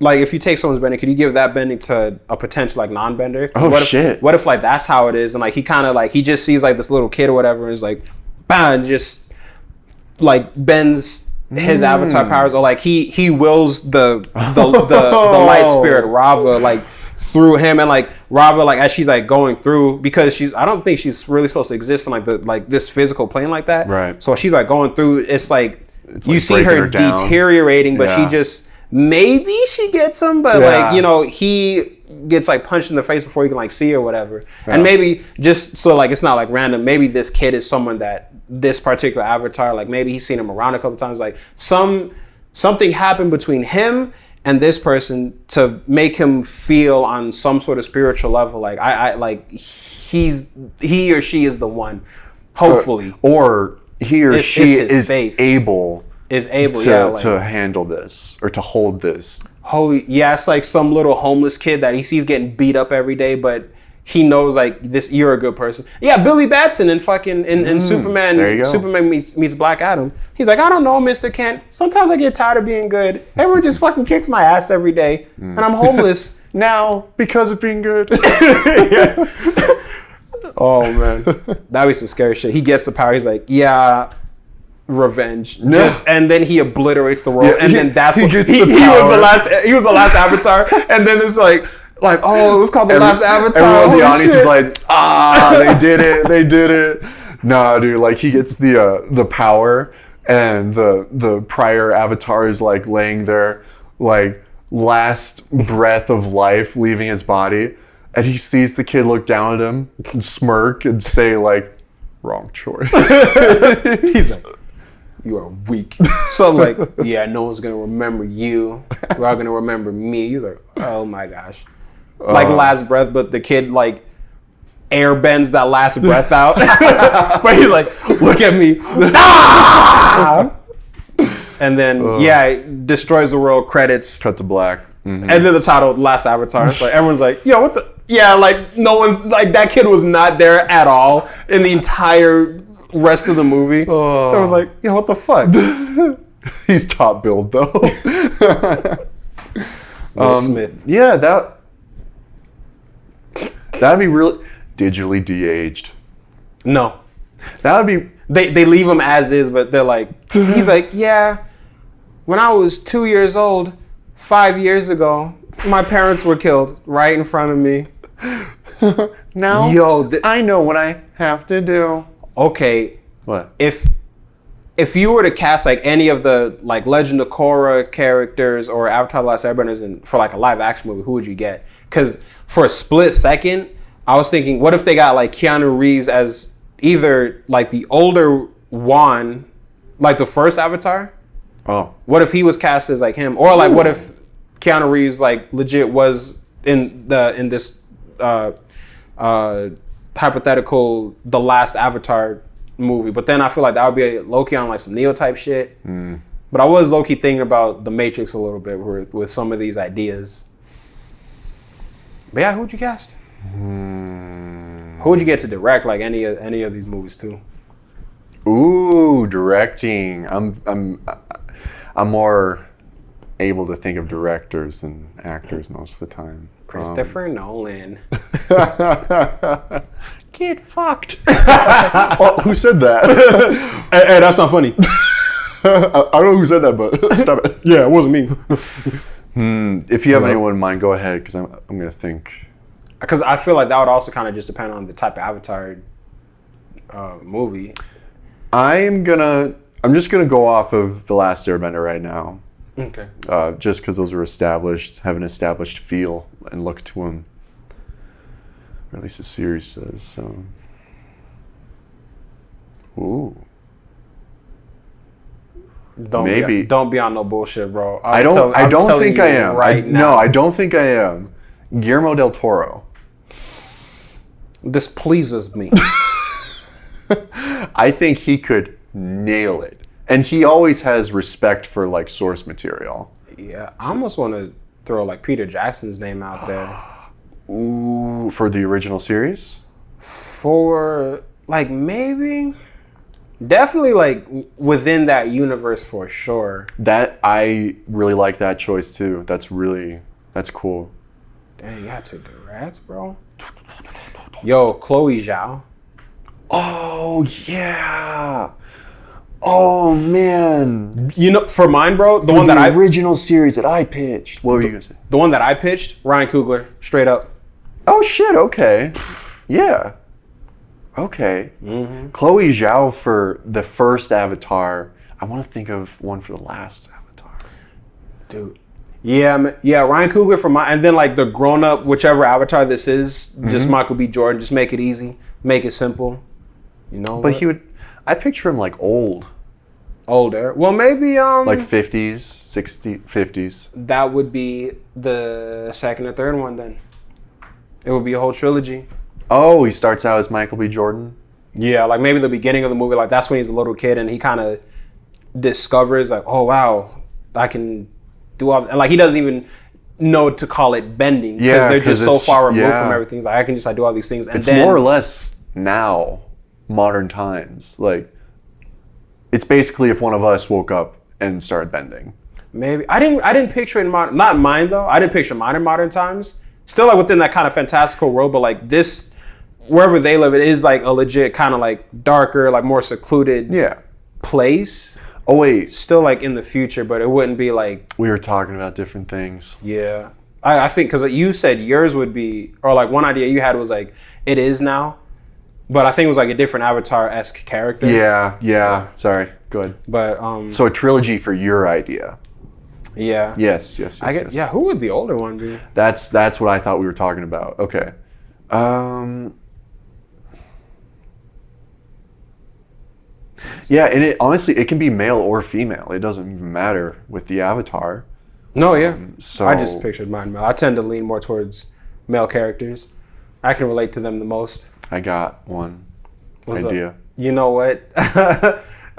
like, if you take someone's bending, could you give that bending to a potential like non-bender? What if like that's how it is, and like he kind of like he just sees like this little kid or whatever, and is like, bam, just like bends his avatar powers, or like he wills the light spirit Rava like through him, and like Rava like as she's like going through, because I don't think she's really supposed to exist in like this physical plane like that. Right. So she's like going through. It's like you see her deteriorating, but she just maybe she gets him, but like he gets like punched in the face before you can like see or whatever. And maybe just so like it's not like random. Maybe this kid is someone that this particular avatar, like maybe he's seen him around a couple times. Like something happened between him and this person to make him feel on some sort of spiritual level like I like he or she is the one, hopefully, or he or she is able to handle this or to hold this. It's like some little homeless kid that he sees getting beat up every day, but he knows like this. You're a good person. Yeah, Billy Batson in fucking in Superman. There you go. Superman meets Black Adam. He's like, I don't know, Mr. Kent. Sometimes I get tired of being good. Everyone just fucking kicks my ass every day, and I'm homeless now because of being good. Oh man, that'd be some scary shit. He gets the power. He's like, revenge. And then he obliterates the world, and then that's what he was the last avatar, and then it's like, oh, it was called the last avatar. Everyone in the audience is like, they did it. Nah, dude, like he gets the power, and the prior avatar is like laying there, like last breath of life leaving his body, and he sees the kid look down at him and smirk and say like, wrong choice. He's like, You are weak. So I'm like, yeah, no one's gonna remember you. We're all gonna remember me. He's like, oh my gosh. Like last breath, but the kid like air bends that last breath out. But he's like, look at me. Ah! And then it destroys the world, credits. Cut to black. Mm-hmm. And then the title, Last Avatar. It's like everyone's like, yo, what the? Yeah, like no one, like that kid was not there at all in the entire rest of the movie. So I was like, yo, what the fuck? He's top billed though. Will Smith. Yeah, that'd be really digitally de-aged. No. That would be. They leave him as is, but they're like, he's like, yeah, when I was 2 years old, 5 years ago, my parents were killed right in front of me. Now, I know what I have to do. Okay. What? If you were to cast like any of the like Legend of Korra characters or Avatar: The Last Airbender for like a live action movie, who would you get? Because for a split second, I was thinking, what if they got like Keanu Reeves as either like the older Wan, like the first Avatar? Oh. What if he was cast as like him? Or like what if Keanu Reeves like legit was in this hypothetical The Last Avatar movie? But then I feel like that would be low-key on like some Neo type shit. But I was low-key thinking about The Matrix a little bit with some of these ideas. But yeah, who'd you cast? Who would you get to direct like any of these movies too? Ooh, directing. I'm more able to think of directors than actors most of the time. Christopher Nolan. Get fucked. Oh, who said that? Hey, that's not funny. I don't know who said that, but stop it. Yeah, it wasn't me. If you have anyone in mind, go ahead, because I'm going to think. Because I feel like that would also kind of just depend on the type of Avatar movie. I'm just gonna go off of The Last Airbender right now. Okay. Just because those are established, have an established feel and look to them. Or at least the series does. So. Ooh. Maybe. Don't be on no bullshit, bro. I don't think I am. Right now. No, I don't think I am. Guillermo del Toro. This pleases me. I think he could nail it. And he always has respect for like source material. Yeah, I almost want to throw like Peter Jackson's name out there. Ooh, for the original series? For like maybe, definitely like within that universe for sure. That I really like that choice too. That's cool. Dang, you had to direct, bro. Yo, Chloe Zhao. Oh yeah. Oh man. You know, for mine, bro, the original series that I pitched. What were you gonna say? The one that I pitched, Ryan Coogler, straight up. Oh shit, okay. Yeah. Okay. Mm-hmm. Chloe Zhao for the first Avatar. I want to think of one for the last Avatar. Dude. Yeah, Ryan Coogler for mine, and then like the grown-up, whichever Avatar this is, just Michael B. Jordan, just make it easy, make it simple. You know. But I picture him like old. Older. Well, maybe like 50s, 60s, 50s. That would be the second or third one then. It would be a whole trilogy. Oh, he starts out as Michael B. Jordan? Yeah, like maybe the beginning of the movie, like that's when he's a little kid and he kind of discovers like, oh wow, I can do all, and like he doesn't even know to call it bending because they're just so far removed from everything. He's like, I can just do all these things. And it's more or less now, modern times. Like, it's basically if one of us woke up and started bending. Maybe I didn't picture it in modern, not mine though. I didn't picture mine in modern times. Still like within that kind of fantastical world, but like this, wherever they live, it is like a legit kind of like darker, like more secluded place. Oh wait, still like in the future, but it wouldn't be like we were talking about different things. Yeah, I think because you said yours would be, or like one idea you had was like it is now, but I think it was like a different Avatar-esque character. Yeah. Sorry, go ahead. But so a trilogy for your idea. Yeah. Yes. Yeah, who would the older one be? That's what I thought we were talking about. Okay. Yeah, and it honestly, it can be male or female. It doesn't even matter with the avatar. No, yeah. So I just pictured mine male. I tend to lean more towards male characters. I can relate to them the most. I got one What's idea. Up? You know what?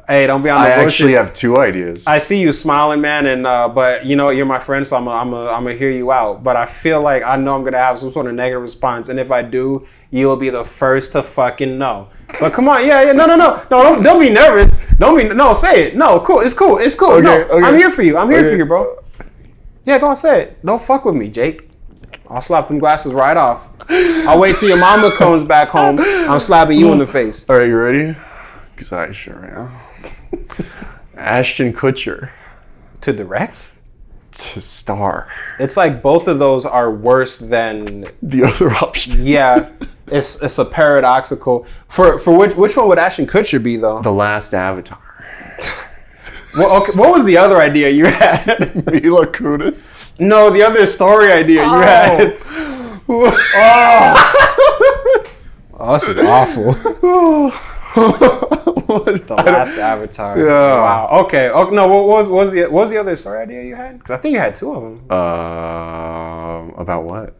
Hey, don't be on the I bullshit. actually have two ideas. I see you smiling, man, and but you know you're my friend, so I'm gonna hear you out. But I feel like I know I'm gonna have some sort of negative response, and if I do, you'll be the first to fucking know. But come on, yeah, no, don't be nervous. Say it. No, cool, it's cool. Okay, No, okay. I'm here for you. I'm here for you, bro. Yeah, go on, say it. Don't fuck with me, Jake. I'll slap them glasses right off. I'll wait till your mama comes back home. I'm slapping you in the face. All right, you ready? Because I sure am. Ashton Kutcher To direct? to star. It's like both of those are worse than The other option. yeah. It's a paradoxical for which one would Ashton Kutcher be though? The Last Avatar. Well, okay, what was the other idea you had? Mila Kunis. No, the other story idea you had. Oh, this is awful. The Last Avatar. Yeah. Wow. Okay. No. What was the other story idea you had? Because I think you had two of them. About what?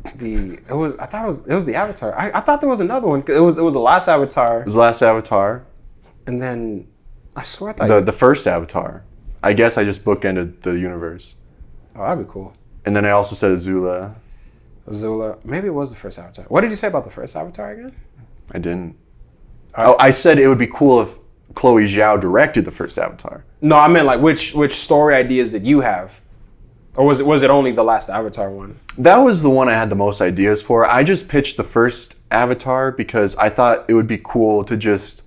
I thought it was the Avatar. I thought there was another one. It was the Last Avatar, It was The Last Avatar. and then I swear I thought The first Avatar. I guess I just bookended the universe. oh, that'd be cool. And then I also said Azula. Azula. Maybe it was the first Avatar. What did you say about the first Avatar again? I didn't. Oh, I said it would be cool if Chloe Zhao directed the first Avatar. No, I meant like which story ideas did you have, or was it only the Last Avatar one? That was the one I had the most ideas for. I just pitched the first Avatar because I thought it would be cool to just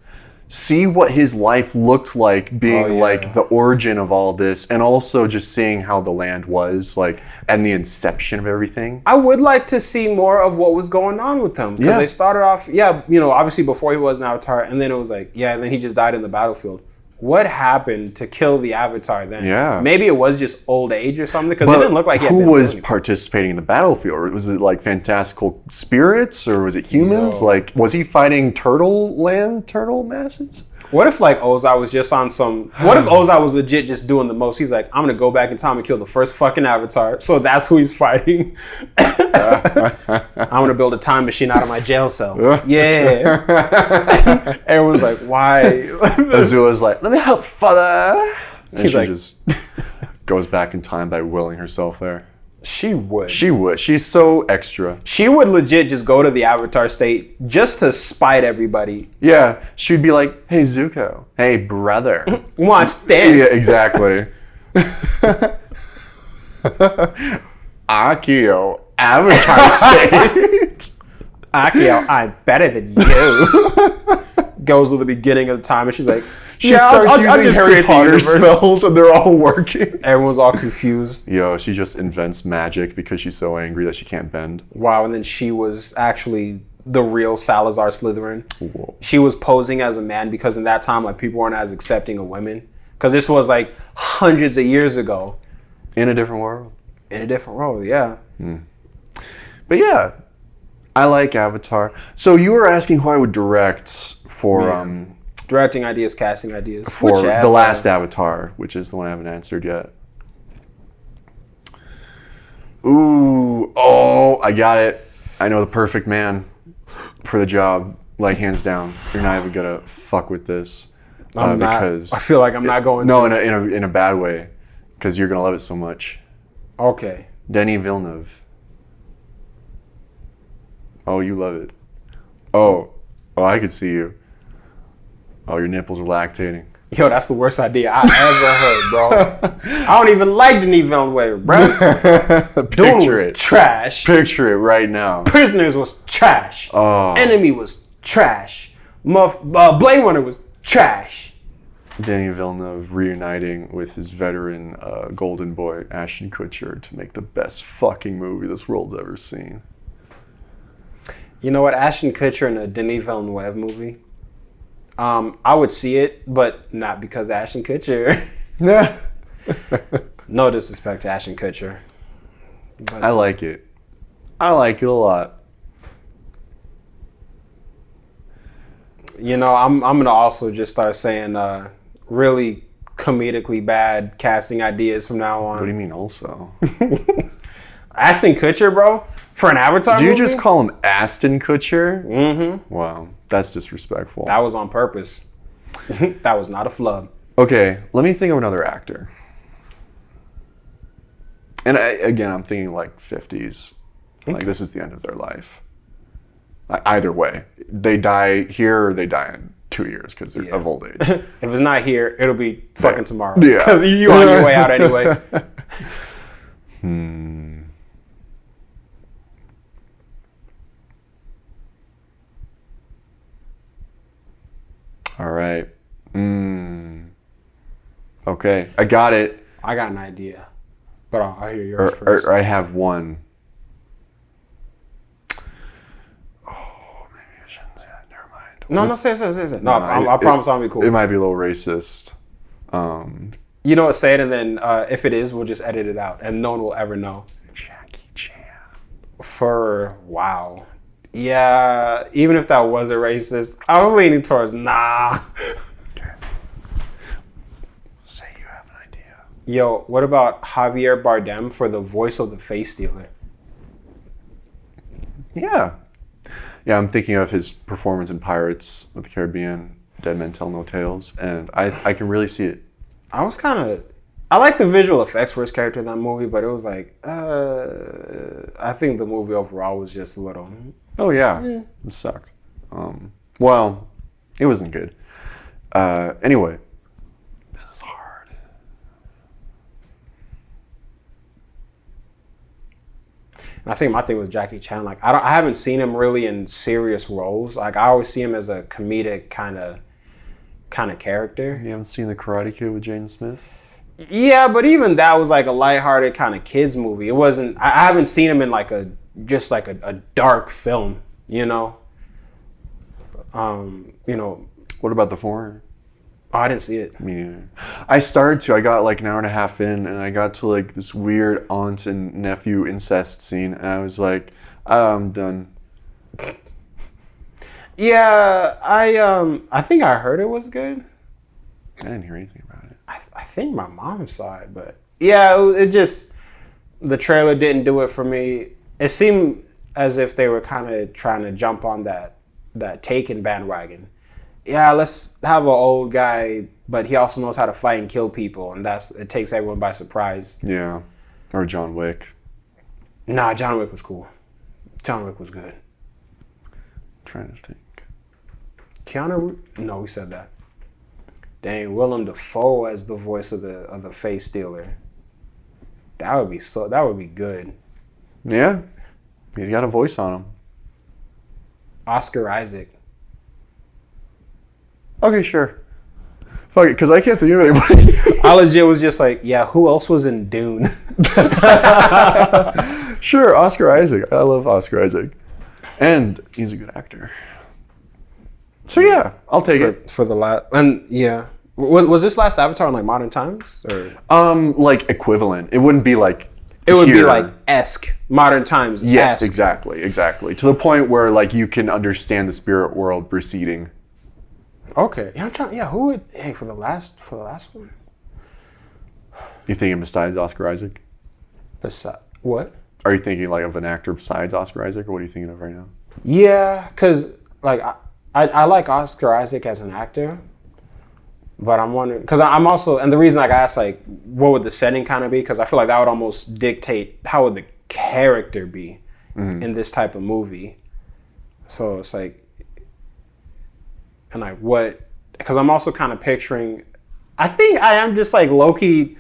see what his life looked like being like the origin of all this, and also just seeing how the land was like and the inception of everything. I would like to see more of what was going on with him because they started off, obviously before he was an Avatar, and then it was like, and then he just died in the battlefield. What happened to kill the Avatar then? Yeah. Maybe it was just old age or something because it didn't look like he had who been was doing participating in the battlefield? Was it like fantastical spirits or was it humans? Yo. Like, was he fighting turtle masses? What if like Ozai was just on some? What if Ozai was legit just doing the most? He's like, I'm gonna go back in time and kill the first fucking Avatar. So that's who he's fighting. I'm gonna build a time machine out of my jail cell. Yeah. Everyone's like, why? Azula's like, let me help, father. And He's she like- just goes back in time by willing herself there. She would. She would. She's so extra. She would legit just go to the Avatar state just to spite everybody. Yeah, she'd be like, hey, Zuko. Hey, brother. Watch this. Yeah, exactly. Akio, Avatar State. Akio, I'm better than you. Goes to the beginning of the time and she's like, She starts I'll using just Harry create the Potter universe. spells and they're all working. Everyone's all confused. Yo, she just invents magic because she's so angry that she can't bend. Wow, and then she was actually the real Salazar Slytherin. Whoa. She was posing as a man because in that time, like, people weren't as accepting of women. Because this was like hundreds of years ago. In a different world. In a different world, yeah. But yeah, I like Avatar. So you were asking who I would direct for Directing ideas, casting ideas. for Whichever. The Last Avatar, which is the one I haven't answered yet. I got it. I know the perfect man for the job, like hands down. You're not even gonna fuck with this I'm not. because I feel like I'm not going no, to. in a bad way, because you're gonna love it so much. Okay. Denis Villeneuve. Oh, you love it. Oh, I could see you. Oh, your nipples are lactating. Yo, that's the worst idea I ever heard, bro. I don't even like Denis Villeneuve, bro. Dune Picture was it. trash. Picture it right now. Prisoners was trash. Oh. Enemy was trash. Blade Runner was trash. Denis Villeneuve reuniting with his veteran golden boy Ashton Kutcher to make the best fucking movie this world's ever seen. You know what? Ashton Kutcher in a Denis Villeneuve movie. I would see it, but not because of Ashton Kutcher. Yeah. No disrespect to Ashton Kutcher. But, I like it. I like it a lot. You know, I'm gonna also just start saying really comedically bad casting ideas from now on. What do you mean also? Ashton Kutcher, bro, for an Avatar Did you movie? just call him Aston Kutcher? Mm-hmm. Wow, that's disrespectful. That was on purpose. That was not a flub. Okay, let me think of another actor. And I'm thinking like 50s. Like this is the end of their life. Either way, they die here or they die in 2 years because they're of old age. If it's not here, it'll be fucking tomorrow. Yeah. Because you're on your way out anyway. All right. Okay, I got it. I got an idea. But I'll hear yours first. Or I have one. Oh, maybe I shouldn't say that. Never mind. No, say it. No, I promise I'll be cool. It might be a little racist. You know what, say it, and then if it is, we'll just edit it out, and no one will ever know. Jackie Chan. Wow. Yeah, even if that was a racist, I'm leaning towards nah. Say you have an idea. Yo, what about Javier Bardem for the voice of the Face Stealer? Yeah. Yeah, I'm thinking of his performance in Pirates of the Caribbean, Dead Men Tell No Tales, and I can really see it. I like the visual effects for his character in that movie, but it was like, I think the movie overall was just a little... Oh, yeah. It sucked. Well, it wasn't good. Anyway. This is hard. And I think my thing with Jackie Chan, like, I haven't seen him really in serious roles. Like, I always see him as a comedic kind of character. You haven't seen The Karate Kid with Jaden Smith? Yeah, but even that was like a lighthearted kind of kids movie. It wasn't. I haven't seen him in like a dark film. You know. What about The Foreigner? Oh, I didn't see it. Me neither. I started to. I got like an hour and a half in, and I got to like this weird aunt and nephew incest scene, and I was like, I'm done. Yeah, I think I heard it was good. I didn't hear anything about it. I think my mom saw it, but yeah, it just, the trailer didn't do it for me. It seemed as if they were kind of trying to jump on that Taken bandwagon. Yeah, let's have an old guy, but he also knows how to fight and kill people, and it takes everyone by surprise. Yeah, or John Wick. Nah, John Wick was cool. John Wick was good. I'm trying to think. No, we said that. Dang, Willem Dafoe as the voice of the Face Stealer. That would be good. Yeah, he's got a voice on him. Oscar Isaac. Okay, sure. Fuck it, because I can't think of anybody. I legit was just like, yeah, who else was in Dune? Sure, Oscar Isaac. I love Oscar Isaac. And he's a good actor. So yeah, I'll take it. For the last, and yeah. Was this last Avatar in like modern times? Or? Like equivalent. It wouldn't be like it would be like esque modern times. Yes, exactly. To the point where like you can understand the spirit world proceeding. Okay. Yeah, I'm trying. Yeah, who would? Hey, for the last one. You thinking besides Oscar Isaac? What? Are you thinking like of an actor besides Oscar Isaac, or what are you thinking of right now? Yeah, because like I like Oscar Isaac as an actor. But I'm wondering, because I'm also, and the reason I asked, like, what would the setting kind of be? Because I feel like that would almost dictate how would the character be in this type of movie. So it's like, and like what, because I'm also kind of picturing, I think I am just like low-key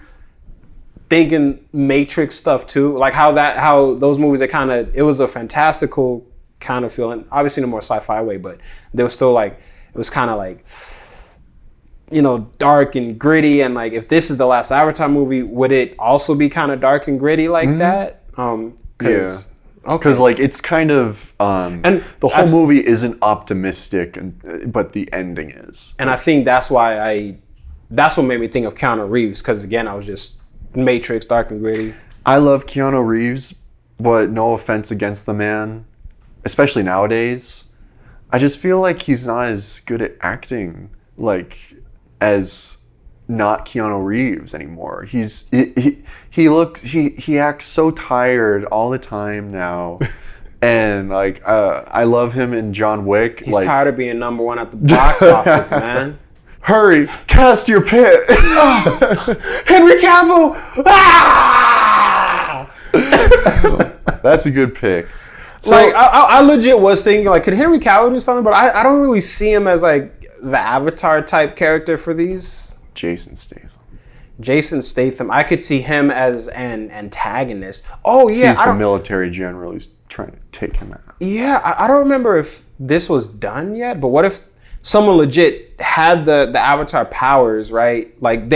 thinking Matrix stuff too. Like how those movies, it was a fantastical kind of feeling, obviously in a more sci-fi way, but there was still like, it was kind of like, dark and gritty, and like if this is the last Avatar movie, would it also be kind of dark and gritty like that? Yeah. Because like it's kind of and the whole movie isn't optimistic, but the ending is. And I think that's why that's what made me think of Keanu Reeves, because again, I was just Matrix, dark and gritty. I love Keanu Reeves, but no offense against the man, especially nowadays. I just feel like he's not as good at acting like as not Keanu Reeves anymore. He acts so tired all the time now. And like I love him in John Wick. He's tired of being number one at the box office, man. Hurry, cast your pit. Henry Cavill. Ah! That's a good pick. So, like I legit was thinking like, could Henry Cavill do something? But I don't really see him as like the Avatar type character for these. Jason Statham. I could see him as an antagonist. Oh yeah, he's the military general who's trying to take him out. Yeah, I don't remember if this was done yet, but what if someone legit had the Avatar powers, right? Like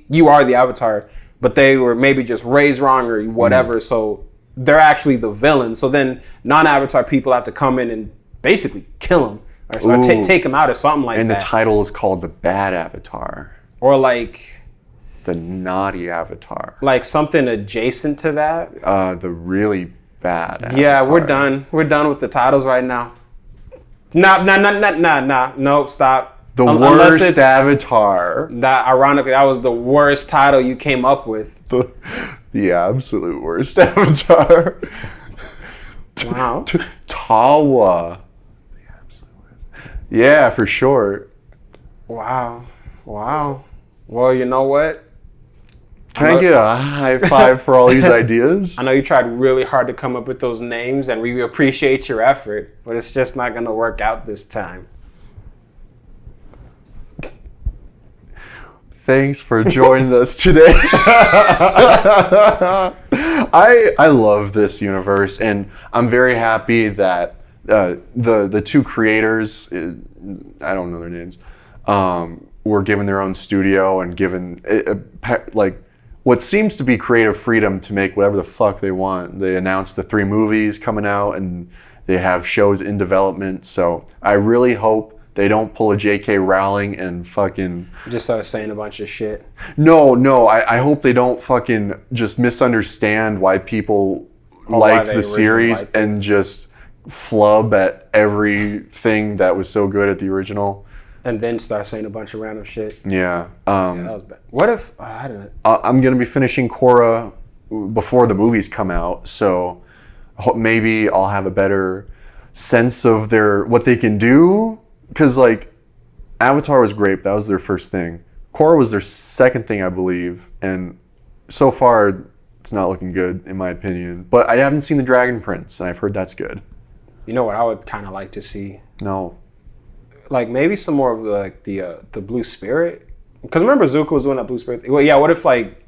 you are the Avatar, but they were maybe just raised wrong or whatever, so they're actually the villain. So then non-Avatar people have to come in and basically kill him or take him out or something like that. And the title is called The Bad Avatar. Or like... The Naughty Avatar. Like something adjacent to that? The really bad Avatar. Yeah, we're done. We're done with the titles right now. Nah. No, stop. The worst Avatar. Ironically, that was the worst title you came up with. The absolute worst Avatar. Wow. Tawa. The absolute worst. Yeah, for sure. Wow. Well, you know what? Can I get a high five for all these ideas? I know you tried really hard to come up with those names, and we appreciate your effort, but it's just not going to work out this time. Thanks for joining us today. I love this universe, and I'm very happy that the two creators, I don't know their names, were given their own studio and given like what seems to be creative freedom to make whatever the fuck they want. They announced the 3 movies coming out, and they have shows in development. So I really hope they don't pull a J.K. Rowling and fucking... Just start saying a bunch of shit. No. I hope they don't fucking just misunderstand why people liked the series and just flub at everything that was so good at the original. And then start saying a bunch of random shit. Yeah. Yeah, that was bad. What if... I don't know. I'm going to be finishing Korra before the movies come out, so maybe I'll have a better sense of what they can do. Because, like, Avatar was great, but that was their first thing. Korra was their second thing, I believe. And so far, it's not looking good, in my opinion. But I haven't seen The Dragon Prince, and I've heard that's good. You know what I would kind of like to see? No. Like, maybe some more of the Blue Spirit. Because remember Zuko was doing that Blue Spirit thing? Well, yeah, what if, like,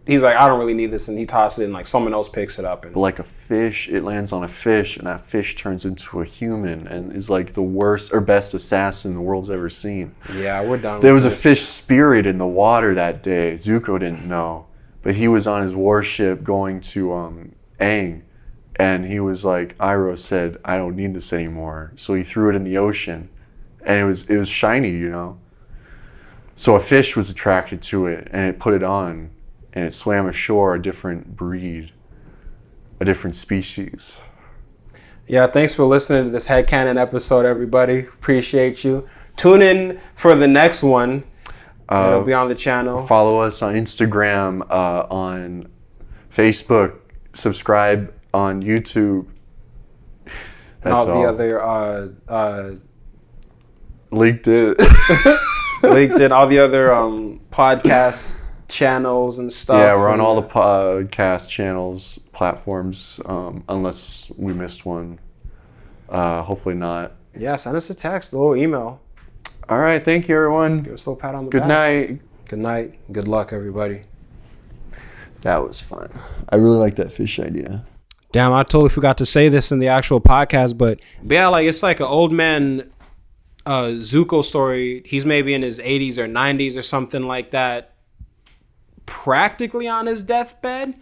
he's like, I don't really need this, and he tosses it, and, like, someone else picks it up. And... But like a fish, it lands on a fish, and that fish turns into a human and is, like, the worst or best assassin the world's ever seen. Yeah, we're done There with was a fish spirit in the water that day. Zuko didn't know. But he was on his warship going to Aang, and he was like, Iroh said, I don't need this anymore. So he threw it in the ocean, and it was shiny, you know? So a fish was attracted to it, and it put it on, and it swam ashore, a different breed, a different species. Yeah, thanks for listening to this HeadCanon episode, everybody. Appreciate you. Tune in for the next one. It'll be on the channel. Follow us on Instagram, on Facebook, subscribe on YouTube. That's all. The other LinkedIn. LinkedIn, all the other podcast channels and stuff. Yeah, we're on all the podcast channels, platforms, unless we missed one. Hopefully not. Yeah, send us a text, a little email. All right, thank you, everyone. Give us a little pat on the back. Good night. Good night. Good luck, everybody. That was fun. I really like that fish idea. Damn, I totally forgot to say this in the actual podcast, but yeah, like it's like an old man Zuko story. He's maybe in his 80s or 90s or something like that, practically on his deathbed.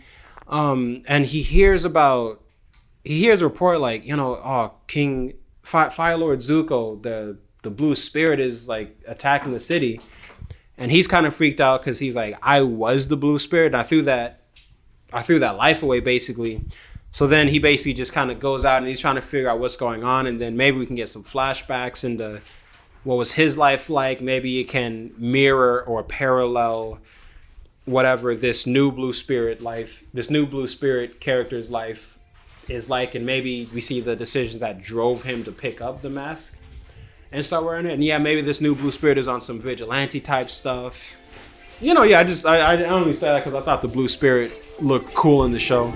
And he hears a report like, you know, King Fire Lord Zuko, the blue spirit is like attacking the city. And he's kind of freaked out because he's like, I was the blue spirit, and I threw that life away basically. So then he basically just kind of goes out and he's trying to figure out what's going on, and then maybe we can get some flashbacks into what was his life like. Maybe it can mirror or parallel whatever this new blue spirit character's life is like, and maybe we see the decisions that drove him to pick up the mask and start wearing it. And yeah, maybe this new blue spirit is on some vigilante type stuff. You know, yeah, I only say that because I thought the blue spirit looked cool in the show.